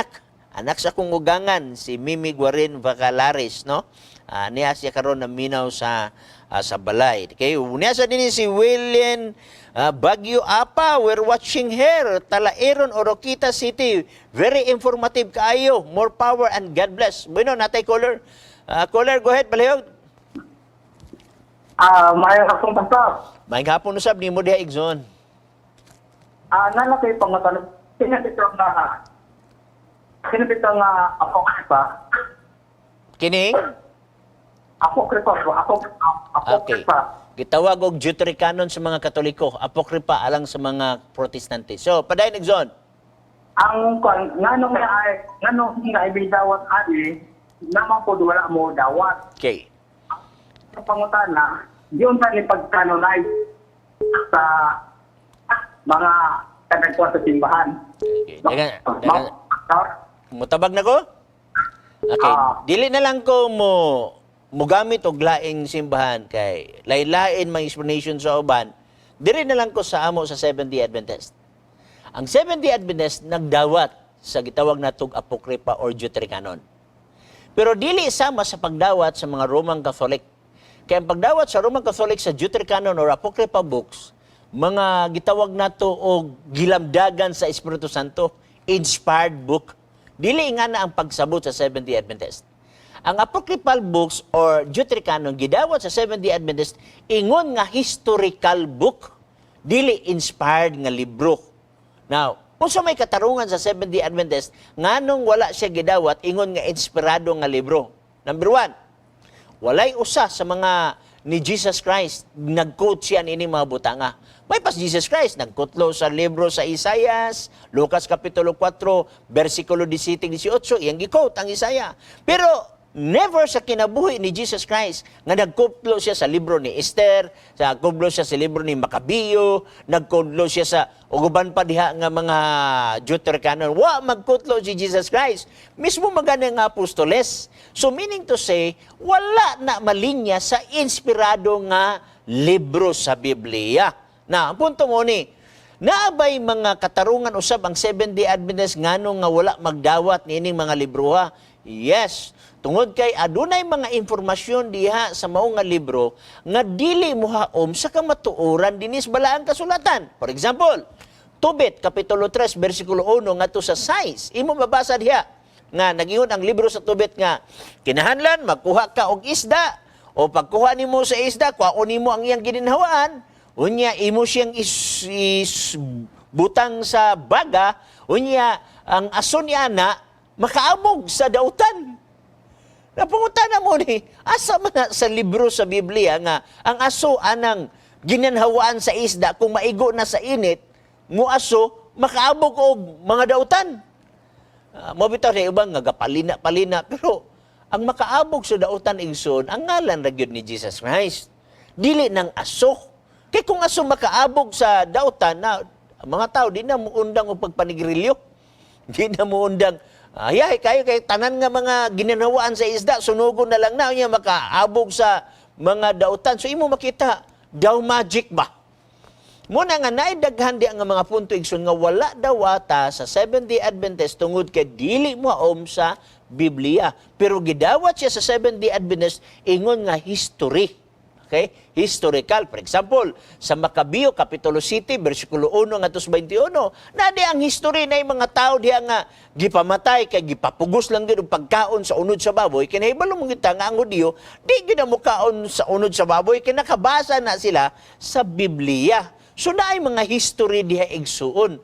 anak sa akong ugangan, si Mimi Guarin Vacalares, no? Niya siya karon na minaw sa balay. Okay, niya sa din si William Baguio Apa, we're watching here, Talaeron, Oroquita City. Very informative kaayo. More power and God bless. Bueno, natay caller. Caller, go ahead, palihog. Mayang akong pastor. May hapon usab ni mo diha igsoon. Nana kay pangatanong, pinapitong nga apokripa. Kini? Apokripa. Okay. Gitawag og Deuterocanon sa mga Katoliko, apokripa alang sa mga Protestante. So, padayon igsoon. Ang nganong nga ibidawat ani, naman po wala mo dawat. Okay. Sa pangutana, diyon pa ni pagkanonize sa mga kanagwa sa simbahan. Okay. Mutabag na ko? Okay. Dili na lang ko mugamit og laing simbahan kay lain-lain mga explanation sa uban. Dili na lang ko sa amo sa Seventh-day Adventist. Ang Seventh-day Adventist nagdawat sa gitawag natong apokripa or Deuterocanon. Pero dili sama sa pagdawat sa mga Roman Catholic. Kaya ang pagdawat sa Roman Catholic sa Deuterocanon or Apocrypha books, mga gitawag nato og gilamdagan sa Espiritu Santo, inspired book. Dili nga na ang pagsabot sa Seventh-day Adventist. Ang apocryphal books or Deuterocanon gidawat sa Seventh-day Adventist ingon nga historical book, dili inspired nga libro. Now, unsa may katarungan sa Seventh-day Adventist nganong wala siya gidawat ingon nga inspirado nga libro? Number 1, walay usa sa mga ni Jesus Christ. Nag-quote siya ini mga butanga. May pas Jesus Christ, nagkutlo sa libro sa Isaias, Lucas Kapitulo 4, versikulo 17-18, iyang gi-quote ang Isaiah. Pero never sa kinabuhi ni Jesus Christ nga nagkutlo siya sa libro ni Esther, nagkutlo siya sa libro ni Macabeo, nagkutlo siya sa uguban pa diha nga mga Deuterocanon. Wa magkutlo si Jesus Christ. Mismo magana nga apostoles. So meaning to say, wala na malinya sa inspirado nga libro sa Biblia. Na, ang punto mo ni, naabay mga katarungan usab ang Seventh-day Adventist ngano nga wala magdawat niining mga libro ha? Yes. Tungod kay adunay mga informasyon diha sa mao nga libro nga dili mohaom sa kamatuoran dinis balaang kasulatan. For example, Tobit Kapitulo 3 versikulo 1 ngadto sa 6. Imo mabasa diha nga nagingon ang libro sa Tobit nga kinahanglan magkuha ka og isda o pagkuha nimo sa isda kuhaon nimo ang iyang gininhawaan. Unya, imo siyang butang sa baga, unya, ang aso niya na, makaamog sa dautan. Napungutana mo ni, asa man na sa libro sa Biblia nga, ang aso anang ginanhawaan sa isda, kung maigo na sa init, mo aso, makaamog og mga dautan. Mabitaw na ibang nga palina, pero ang makaamog sa dautan igsoon, ang ngalan ra gyud ni Jesus Christ. Dili ng aso. Kaya kung aso makaabog sa dautan, na mga tao, di na muundang o pagpanigrilyo. Di na muundang, ayay, kayo kay tanan nga mga ginanawaan sa isda, sunugon na lang na, niya makaabog sa mga dautan. So, imo makita, daw magic ba? Muna nga, naidaghan di ang mga punto igsoon nga wala daw ata sa Seventh-day Adventist tungod kay dili moaom sa Biblia. Pero gidawat siya sa Seventh-day Adventist, ingon nga history. Okay? Historical. For example, sa Macabeo, Kapitulo 7, versikulo 1 ngadto 21, na di ang history na yung mga tao diya nga gipamatay, kay gipapugos lang din ang pagkaon sa unod sa baboy, kinahibalo mong kita nga ang Hudiyo, di ginamukaon sa unod sa baboy, kinakabasa na sila sa Biblia. So na ay mga history diya igsuon.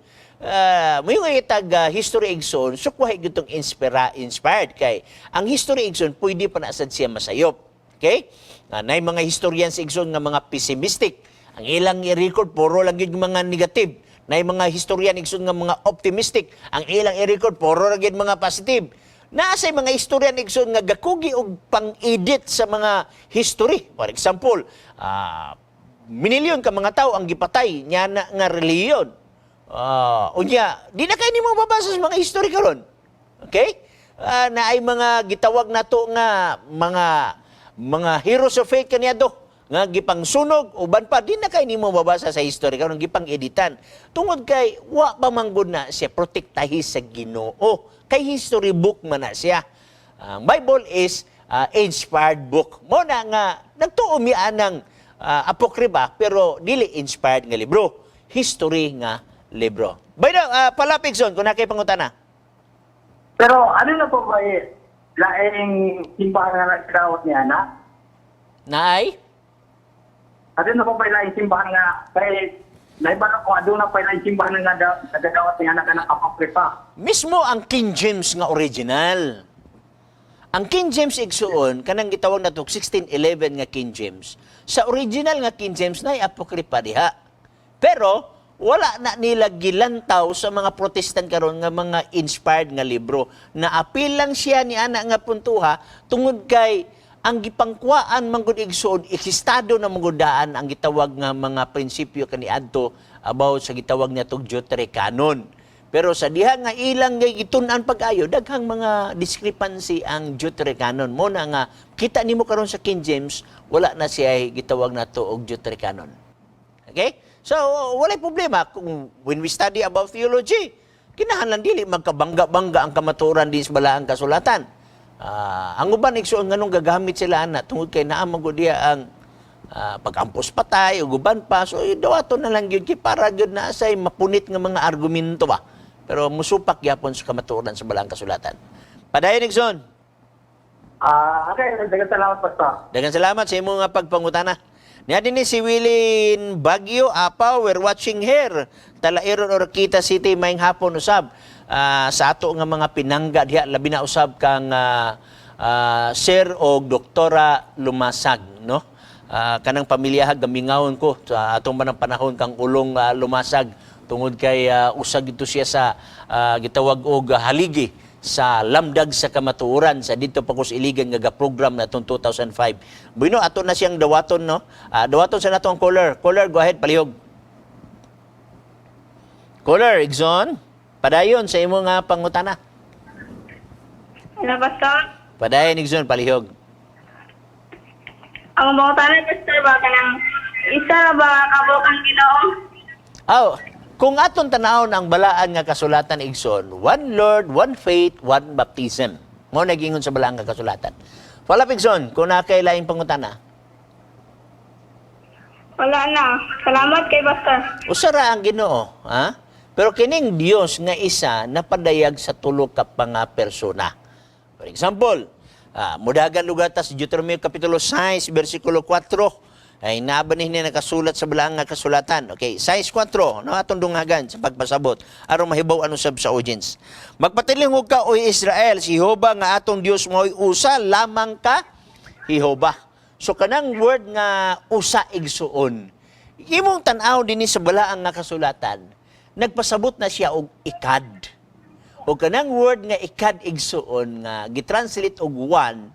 Mayong itag history igsoon, so kuhay gitong inspired kay ang history igsoon, pwede pa na asad siya masayop. Okay? Nay mga historians igsoon nga mga pessimistic. Ang ilang i-record puro lang yung mga negative. Nay mga historian igsoon nga mga optimistic. Ang ilang i-record puro lang yung mga positive. Naasay mga historian igsoon nga gakugi og pang-edit sa mga history. For example, minilyon ka mga tao ang gipatay nya na nga reliyon. Unya, di na kayo ni mo babasa sa mga history karon. Okay? Na ay mga gitawag nato nga mga heroes of faith kaniya do nga gipang sunog uban pa di na kay nimo babasa sa history karon gipang editan tungod kay wa pa manggod na siya protektahi sa Ginoo kay history book man na siya. Ang Bible is inspired book mo na nga nagtuo mi anang apokriba pero dili inspired nga libro, history nga libro. Baydo palapigson kun nakay pangutana. Pero ano na po ba laing simbahan nga nagdawat niya na? Naay? Ano na po ba laing simbahan nga kay naiba na ko aduna pa laing simbahan nga nagdawat niya na kanang apokripa. Mismo ang King James nga original. Ang King James igsuon kanang gitawag nato 1611 nga King James. Sa original nga King James nay apokripa diha. Pero wala na nila gilantaw sa mga Protestant karon nga mga inspired nga libro. Naapil lang siya ni ana nga puntuha tungod kay ang gipangkuaan manggod igsoon eksistado na manggudaan ang gitawag nga mga prinsipyo kaniadto about sa gitawag natong Deuterocanon. Pero sa diha nga ilang gitun-an pag-ayo daghang mga discrepancy ang Deuterocanon. Mo na nga kita nimo karon sa King James wala na siya gitawag nato og Deuterocanon. Okay? So, walay problema kung when we study about theology, kinahanglan dili magkabangga-bangga ang kamatuoran din sa balaang kasulatan. Ang uban igsoon nganong gagamit sila ana tungod kay naa magud diya ang pag-ampos patay ug uban pa. So, dawato na lang gyud kay para gyud na say mapunit nga mga argumento ba. Pero musupak gyapon sa kamatuoran sa balaang kasulatan. Padayon igsoon. Okay, daghang salamat pa. Daghang salamat sa imong nga pagpangutana. Niya din si Willin Baguio, Apaw, we're watching here. Talairon or Kita City, maying hapon usab. Sa ato nga mga pinangga diha, labi na usab kang Sir o Doktora Lumasag, no? kanang pamilya gamingawon ko sa atong manang panahon kang ulong lumasag tungod kay usag ito siya sa gitawag og haligi sa lamdag sa kamatuoran sa dito pa kus iligan nga program na itong 2005. Bueno, ato na siyang dawaton, no? Dawaton sa natong caller. Caller, go ahead, palihog. Caller, Igson, padayon sa imo nga pangutana. Hello, Pastor. Padayon, Igson, palihog. Ang mga tanong, Pastor, ba ka ng isa na ba kabok ang Ginoo? Kung aton tanawon ang balaan nga kasulatan, Igson, one Lord, one faith, one baptism. Mo nagingon sa balaan nga kasulatan. Palap, Igson, kung nakailaing pangutana. Wala na. Salamat kay Pastor. Usara ang Ginoo, ha? Pero kining Dios nga isa napadayag sa tulo ka mga persona. For example, mudagan lugata sa Deuteronomio kapitulo 6 bersikulo 4 ay nabanih niya nakasulat sa balaang nga kasulatan. Okay, 6:4, no atong dungagan sa pagpasabot aron mahibaw ano sab sa audience. Magpatilingog ka o Israel, si Jehova nga atong Dios mo'y usa lamang ka Jehova. So kanang word nga usa igsuon. Imong tan-aw dinhi sa balaang nga kasulatan, nagpasabot na siya og ikad. O kanang word nga ikad igsuon nga gitranslate og one,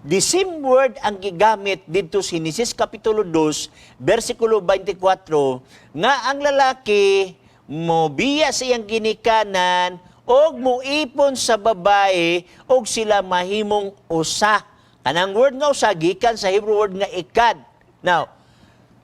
the same word ang gigamit dito sa Genesis Kapitulo 2, versikulo 24, nga ang lalaki mobiya sa iyang ginikanan og muipon sa babae og sila mahimong usa. Kanang word nga usa gikan sa Hebrew word nga ikad. Now,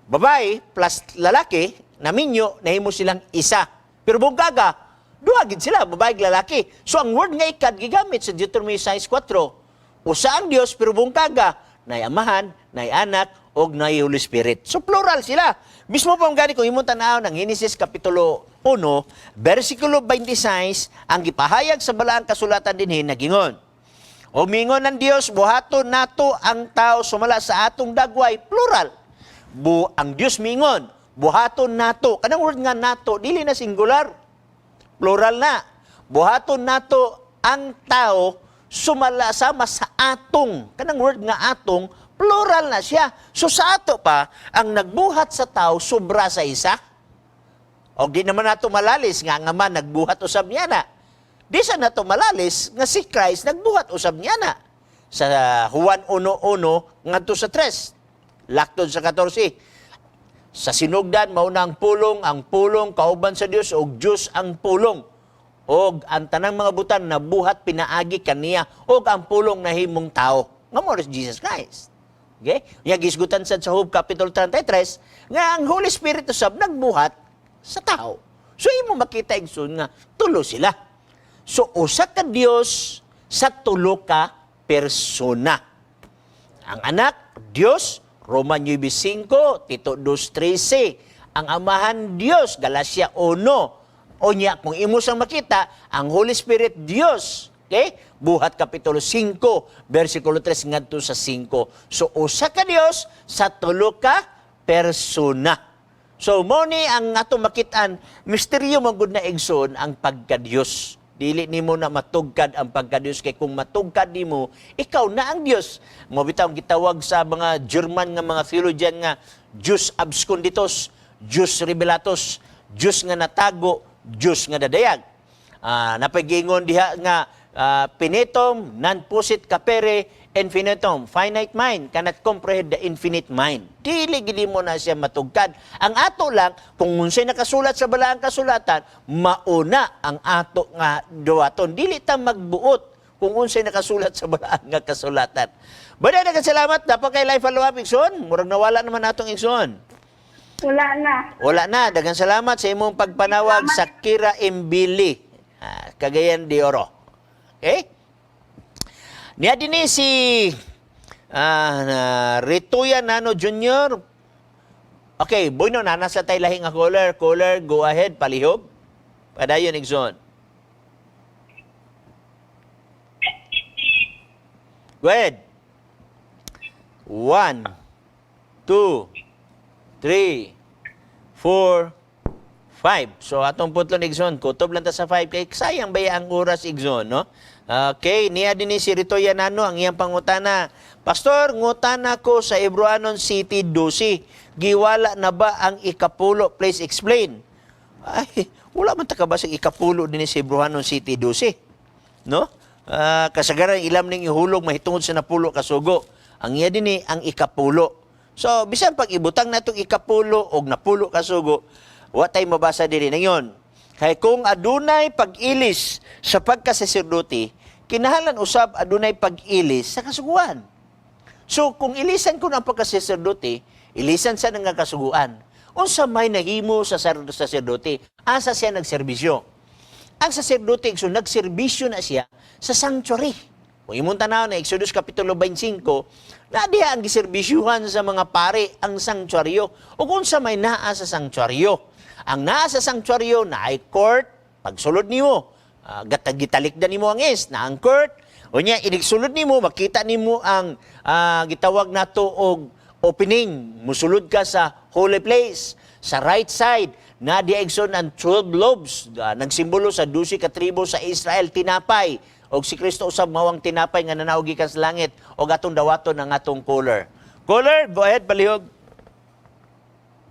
babae plus lalaki, naminyo, nahimo silang isa. Pero bungkaga, duha gid sila, babae ug lalaki. So ang word nga ikad gigamit sa Deuteronomy 6:4. Usa ang Dios pero bungkaga, nay amahan, nay anak, og nay Holy Spirit. So plural sila. Mismo pa gani kung imong tan-aw ng Genesis kapitulo 1, bersikulo 26, ang gipahayag sa balaang kasulatan dinhi nagingon. O mingon ng Dios, buhaton nato ang tao sumala sa atong dagway, plural. Ang Dios mingon, buhaton nato. Kanang word nga nato, dili na singular. Plural na. Buhaton nato ang tao sumala sama sa atong. Kanang word nga atong, plural na siya. So sa ato pa, ang nagbuhat sa tao, sobra sa isa. O di naman nato malalis, nga man nagbuhat usab niya na. Di sa nato malalis, nga si Christ nagbuhat usab niya na. Sa Juan 1:1, ngadto sa 3, laktod sa 14. Sa sinugdan, mauna ang pulong kauban sa Dios, og Dios ang pulong. Og ang tanang mga butan na buhat pinaagi kaniya og ang pulong nahimong tao nga mo Jesus Christ. Okay? Nya gisgutan sa Job Kapitulo 33 nga ang Holy Spirit usab nagbuhat sa tao. So imo makita igsoon nga tulo sila. So usa ka Dios sa tulo ka persona. Ang anak Dios, Roma 9:5, Tito 2:13. Ang amahan Dios, Galacia 1. O niya, kung imo sang makita, ang Holy Spirit, Diyos. Okay? Buhat Kapitulo 5, versikulo 3, ngadto sa 5. So, usa ka Diyos sa tulo ka persona. So, mo ni ang ato makitaan, misteryo magud na igsoon ang pagka-Diyos. Dili nimo na matugkad ang pagka-Diyos. Kay kung matugkad nimo, ikaw na ang Diyos. Mo bitaw gitawag sa mga German nga mga theologian nga, Deus absconditus, Deus revelatus, Diyos nga natago, Diyos nga dadayag. Napagingon diha nga finitum, non possit capere, infinitum. Finite mind cannot comprehend the infinite mind. Dili gid mo na siya matugkad. Ang ato lang, kung unsay nakasulat sa balaang kasulatan, mauna ang ato nga duwaton. Dili ta magbuot kung unsay nakasulat sa balaang nga kasulatan. Bada na salamat. Dapat kay live follow-up, Ikson. Murag nawala naman natong Ikson. Wala na. Wala na. Daghang salamat sa imong pagpanawag sa Kira Imbili, Cagayan de Oro. Okay? Niya din si Rituya Nano Jr. Okay, bueno, nasa tayo lahing nga caller. Caller, go ahead, palihog. Padayon, Igson. Go ahead. 1, 2, 3, 4, 5. So atong putlon igsoon, kutob lang ta sa 5 kay sayang baya ang oras igsoon, no? Okay, niya din ni si Ritoya Nano ang iyang pangutana. Pastor, ngutana ko sa Ebroanon City 12. Giwala na ba ang ikapulo? Please explain. Ay, wala man ta ka ba sa ikapulo din sa Ebroanon City 12? No? Kasagaran ilam ning ihulog mahitungod sa napulo ka sugo. Ang iya din ang ikapulo. So, bisan pag ibutang natong ikapulo og napulo ka sugo, wa tay mabasa diri na yon. Kay kung adunay pag-ilis sa pagkasaserdote, kinahanglan usab adunay pag-ilis sa kasuguan. So kung ilisan ko ng pagkasaserdote, ilisan sa nga kasuguan. Unsa may nahimo sa saserdote? Asa siya nagserbisyo? Ang saserdote so nagserbisyo na siya sa sanctuary. Kung imong tanaw na Exodus Kapitulo 25, na diha ang giserbisyuhan sa mga pare ang sanctuaryo. O kung sa may naa sa sanctuaryo. Ang naa sa sanctuaryo na ay court, pagsulod nimo, gitalikdan nimo ang na ang court, o niya, inigsulod nimo, makita nimo ang gitawag nato og opening, musulod ka sa holy place, sa right side, na diagson ang 12 lobes, nagsimbolo sa 12 ka tribo sa Israel, tinapay, o si Kristo usab mawang tinapay nga nanawag gikan sa langit, o atong dawaton ang atong caller. Caller, go ahead, palihog.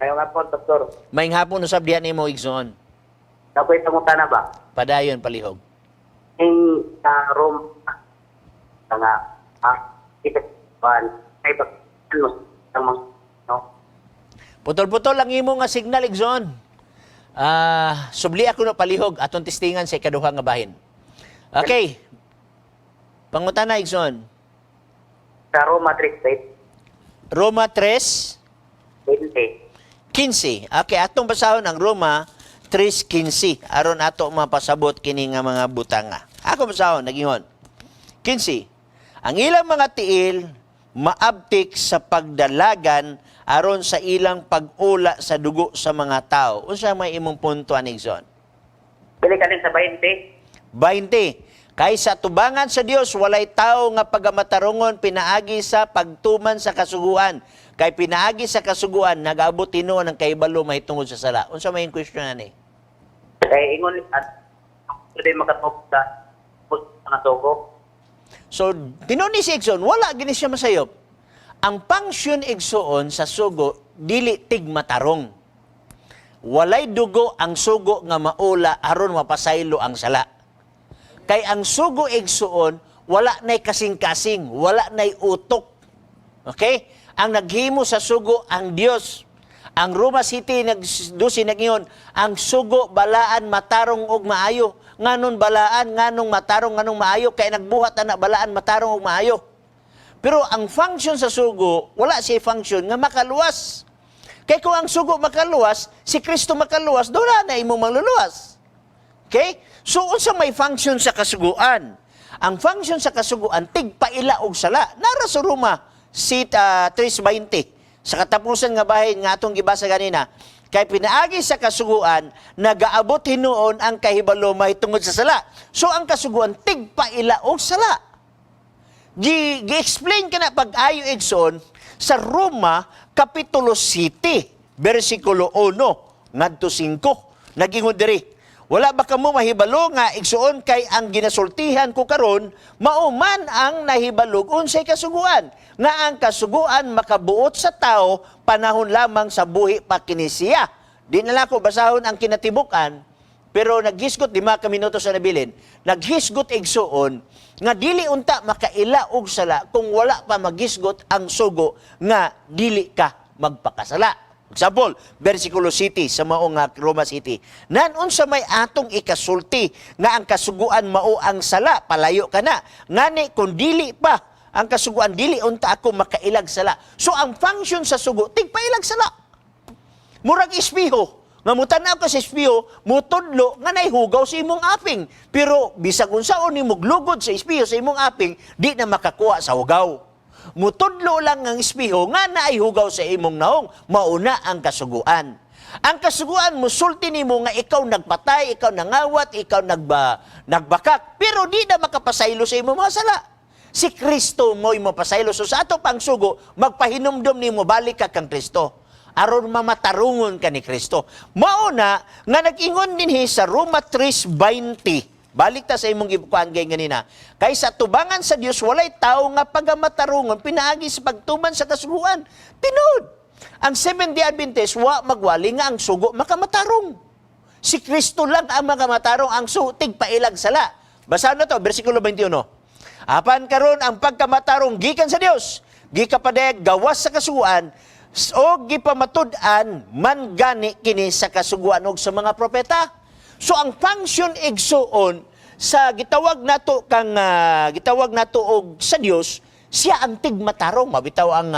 Kayo nga po, Doktor. Maing hapon usab diha nimo igsoon. Nakoy tangutan na ba? Padayon palihog. Yung sa Rome, nga, ipagpan, ay pagkakas, no? Putol-putol lang imo nga signal igsoon. Subli ako na palihog atong testingan sa ikaduha nga bahin. Okay. Pangutana igsoon. Sa Roma 3, Roma 3 20. 15. Okay, atong basahon ang Roma 3:15 aron ato mapasabot kini nga mga butanga. Ako basahon nagingon. 15. Ang ilang mga tiil maabtik sa pagdalagan aron sa ilang pag-ula sa dugo sa mga tao. Unsa may imong punto anigson? Pili ka din sa 20. 20. Kaysa tubangan sa Dios walay tao nga pagamatarungon pinaagi sa pagtuman sa kasuguan. Kay pinaagi sa kasuguan nagaabot tinuon ang kahibalo mahitungod sa sala. Unsa may question ani? Kaya ingon at pwede makatop sa mga tugo. So, tinuon ni si Igsoon, wala gini siya masayop. Ang function igsoon sa sugo dili tigmatarong. Walay dugo ang sugo nga maula aron mapasaylo ang sala. Kay ang sugo igsoon wala nay kasing-kasing, wala nay utok. Okay? Ang naghimo sa sugo ang Dios. Ang Roma City nagdusi nagingon, ang sugo balaan matarong og maayo. Nganon balaan, nganong matarong, nganong maayo kay nagbuhat ana balaan matarong og maayo. Pero ang function sa sugo, wala siya function nga makaluwas. Kay kung ang sugo makaluwas, si Kristo makaluwas, doon na imo maluluwas. Okay? So, unsa may function sa kasuguan? Ang function sa kasuguan, tigpaila og sala. Nara sa Roma, 3:20. Sa katapusan nga bahin nga atong gibasa ganina, kay pinaagi sa kasuguan, nagaabot hinuon ang kahibalo mahitungod sa sala. So, ang kasuguan, tigpaila og sala. Gi-explain ka na pag-ayo igsoon sa Roma, Kapitulo 7, versikulo 1, ngadto 5. Nagingon diri, wala ba kamo mahibalo nga igsoon kay ang ginasultihan ko karon mauman ang nahibalog unsay kasuguan nga ang kasuguan makabuot sa tao panahon lamang sa buhi pa kini siya. Di na lang ko basahon ang kinatibukan, pero naghisgot 5 ka minuto sa nabilin, naghisgot igsoon nga dili unta makaila og sala kung wala pa maghisgot ang sugo nga dili ka magpakasala. Example, versikulo 7 sa maong Roma City. Nanon sa may atong ikasulti nga ang kasuguan mao ang sala, palayo ka na. Ngani kung dili pa ang kasuguan, dili unta ako makailag sala. So ang function sa sugo, tigpailag sala. Murag espiho. Nga mutanaw ka sa espiho, mutudlo nga naihugaw sa imong aping. Pero bisag unsaon nimo glugod sa espiho sa imong aping, di na makakuha sa hugaw. Mutudlo lang ang espiho nga naihugaw sa imong naong, mauna ang kasuguan. Ang kasuguan, musulti nimo nga ikaw nagpatay, ikaw nangawat, ikaw nagbakak, pero di na makapasaylo sa imong mga sala. Si Kristo mo'y mapasaylo. So sa ato pang sugo, magpahinumdum nimo, balik ka kang Kristo. aron mamatarungon ka ni Kristo. Mauna nga nag-ingon dinhi sa Roma 3:20. Balik ta sa imong gibukuan kay ganina. Kaysa tubangan sa Dios walay tao nga pagamatarungon pinaagi sa pagtuman sa kasuguan. Tinud. Ang Seventh-day Adventist wa magwali nga ang sugo makamatarong. Si Kristo lang ang makamatarong, ang sutig pailag sala. Basahan na to, versikulo 21. Apan karon ang pagkamatarong gikan sa Dios, gikapadayag gawas sa kasuguan, o gipamatud-an man gani kini sa kasuguan og sa mga propeta. So ang function igsuon sa gitawag nato og sa Dios, siya ang tigmatarong. Mabitaw ang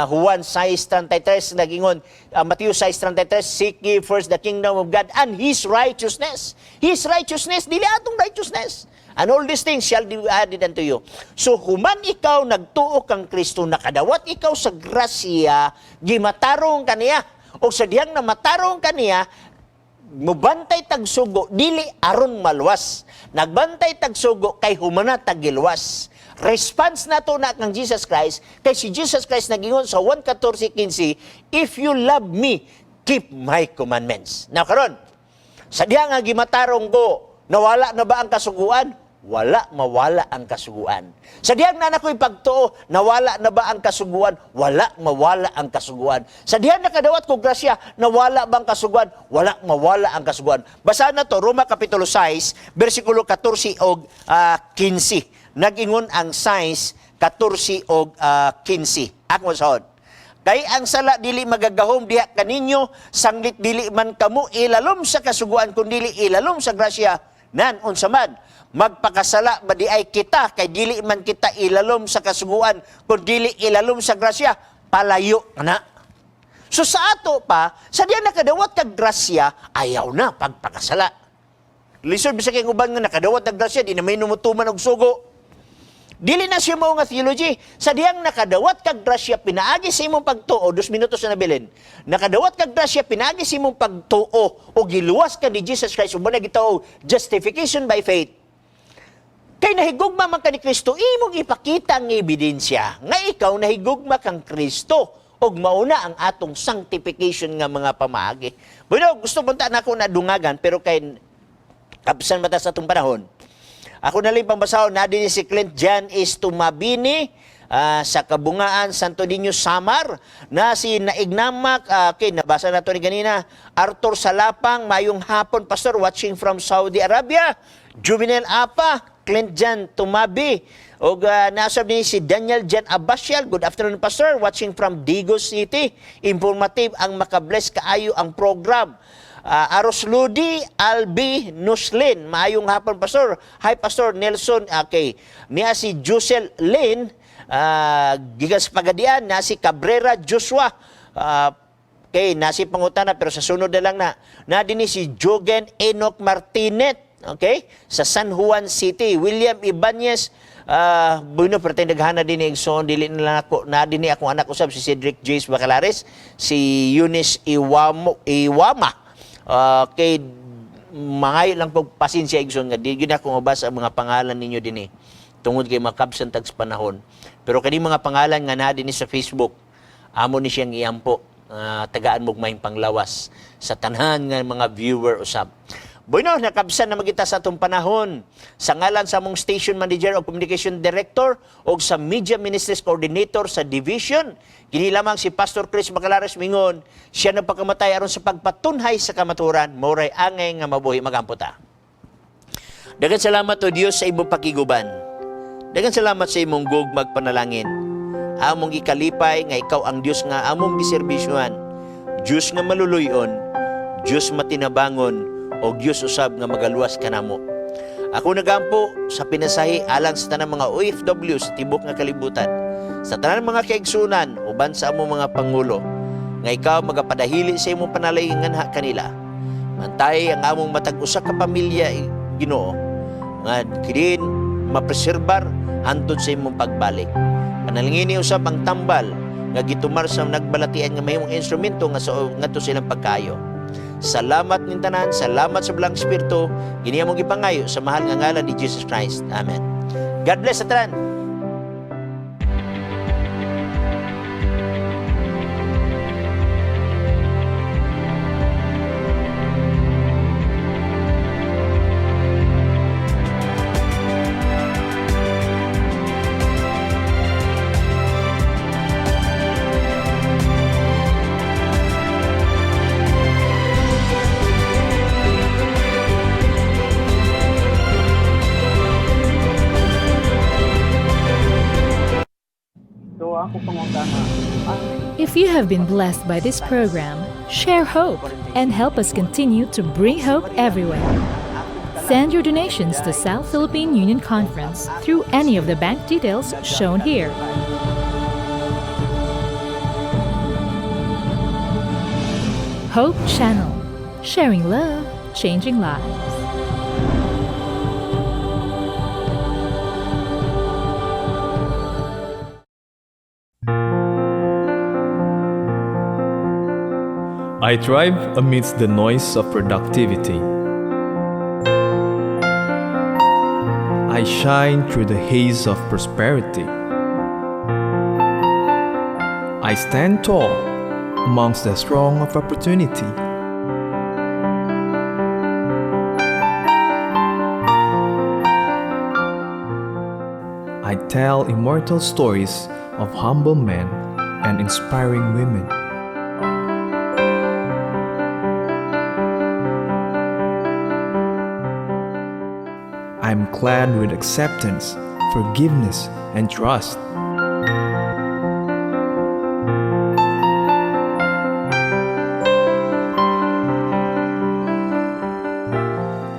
Juan 6:33 nagingon, Matthew 6:33, seek ye first the kingdom of God and His righteousness. His righteousness, dili atong righteousness. And all these things shall be added unto you. So human ikaw nagtuo kang Kristo, nakadawat ikaw sa grasya, gimatarong kaniya. O sa diyang na matarong kaniya, mubantay tagsugo, dili aron malwas. Nagbantay tagsugo kay humana tagilwas. Response nato na kang Jesus Christ, kay si Jesus Christ nagingon sa 1:14-15, if you love me, keep my commandments. Now karon, sa diha nga gimatarong ko, nawala na ba ang kasuguan? Wala mawala ang kasuguan. Sa diyang na nako'y pagtuo, nawala na ba ang kasuguan? Wala mawala ang kasuguan. Sa diyang nakadawat ko grasya, nawala ba ang kasuguan? Wala mawala ang kasuguan. Basahan na to, Roma Kapitulo 6, versikulo 14 og 15. Nag-ingon ang 6, 14 og 15. Ako sahod. Kay ang sala dili magagahom diha kaninyo, sanglit dili man kamo ilalom sa kasuguan, kundi ilalom sa grasya, nan unsa man magpakasala ba di ay kita, kay dili man kita ilalom sa kasuguan, kundi ilalom sa grasya, palayo na. So sa ato pa, sa diya nakadawat kag grasya, ayaw na pagpakasala. Lisod bisa kay uban nga nakadawat kag grasya, di na may numutuman og sugo. Dili na siya mao nga theology. Sa diyang nakadawat kag grasya, pinaagi sa imong pagtuo, 2 minutos na nabilin. Nakadawat kag grasya, pinaagi sa imong pagtuo, o giluwas ka ni Jesus Christ, o ba na gitaw, justification by faith. Kay nahigugma man ka ni Kristo, imong ipakita ang ebidensya nga ikaw nahigugma kang Kristo, og mauna ang atong sanctification nga mga pamaagi. Bueno, gusto punta na ako na dungagan, pero kay absan mata sa atong panahon. Ako na lang pambasahon, na din si Clint Jan is tumabini sa Kabungaan, Santo Niño, Samar, na si Naignamak, okay, nabasa na ito ni ganina, Arthur Salapang, mayong hapon, Pastor, watching from Saudi Arabia, Juvenel Apa, Clint Jan Tumabi, o nasab din si Daniel Jan Abasyal, good afternoon, Pastor, watching from Digos City, informative ang makabless kaayo ang program. Aros Ludi Albi Nuslin, maayong hapon, Pastor. Hi, Pastor Nelson. Okay. Niya si Jusel Lin, gigas Pagadian, na si Cabrera Joshua. Okay, nasi pangutana, pero sa sunod na lang na din si Jogen Enoch Martinet, okay, sa San Juan City. William Ibanez, bueno, pero naghana din Igsoon, dili na ako, na din akong anak usab, si Cedric Jace Bacalares, si Eunice Iwama. Okay, mangayo lang po pasensya Igsoon nga di gyud ako mabasa ang mga pangalan ninyo dinhi tungod kay makabsan tag panahon. Pero kani mga pangalan nga naa dinhi sa Facebook, amo ni siyang iampo, tagaan mo mahing panglawas sa tanhan nga mga viewer usab. Bueno, nakabsan na magita sa atong panahon. Sa ngalan sa mong Station Manager o Communication Director o sa Media Ministries Coordinator sa Division, kini lamang si Pastor Chris Bacalares mingon, siya na pagkamatay aron sa pagpatunhay sa kamaturan, moray angay nga mabuhi magamputa. Daghang salamat o Dios sa imong pakiguban. Daghang salamat sa imong gugmag panalangin. Among ikalipay nga ikaw ang Dios nga among giserbisyuhan. Dios nga maluluyon, Dios matinabangon, o Diyos usab nga magaluwas kanamo. Ako nagampo sa pinasahi alang sa tanang mga OFW sa tibok nga kalibutan, sa tanang mga kaigsunan uban sa among mga pangulo, nga ikaw magapadahili sa imong panalaingan kanila. Mantay ang among matag usa ka pamilya, Ginoo, nga kidin mapreserbar hantod sa imong pagbalik. Panalingini usab ang tambal nga gitumar sa nagbalatian nga mahimong instrumento nga ngadto silang pagkaayo. Salamat nin tanan, salamat sa Belang Espiritu, kini among gipangayo sa mahal nga ngalan ni Jesus Christ. Amen. God bless sa tanan. ako pangutana. If you have been blessed by this program, share hope and help us continue to bring hope everywhere. Send your donations to South Philippine Union Conference through any of the bank details shown here. Hope Channel, sharing love, changing lives. I thrive amidst the noise of productivity. I shine through the haze of prosperity. I stand tall amongst the throng of opportunity. I tell immortal stories of humble men and inspiring women. I'm clad with acceptance, forgiveness, and trust.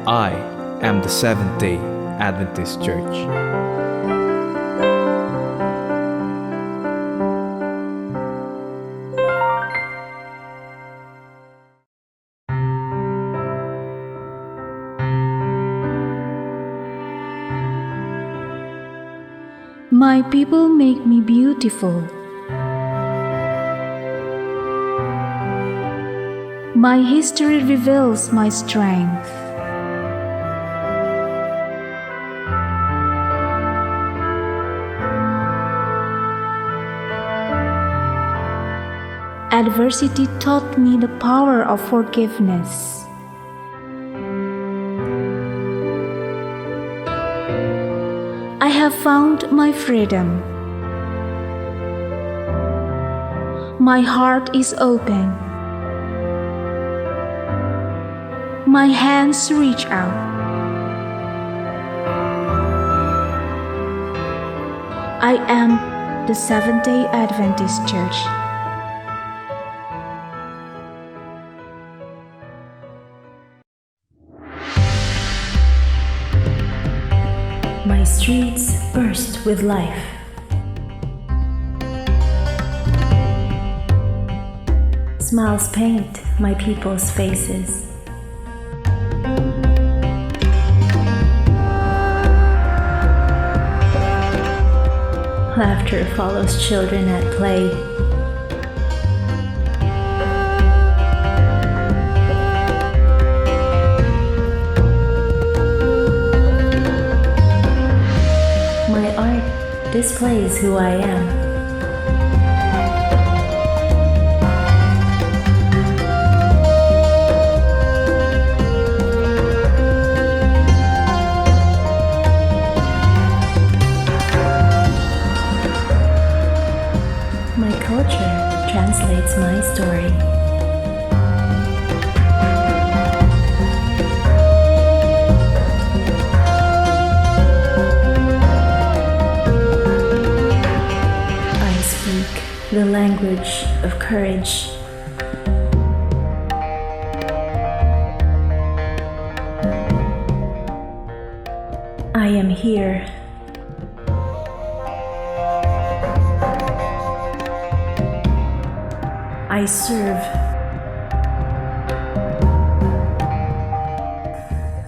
I am the Seventh-day Adventist Church. My people make me beautiful. My history reveals my strength. Adversity taught me the power of forgiveness. I have found my freedom. My heart is open. My hands reach out. I am the Seventh-day Adventist Church. My streets burst with life. Smiles paint my people's faces. Laughter follows children at play. My art displays who I am. My culture translates my story. I speak the language of courage. I am here. I serve.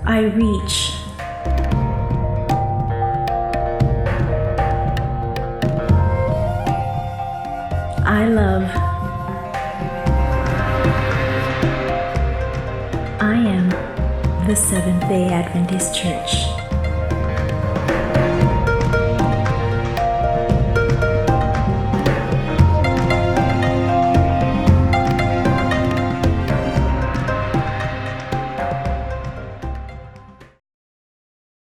I reach. I love. I am the Seventh-day Adventist Church.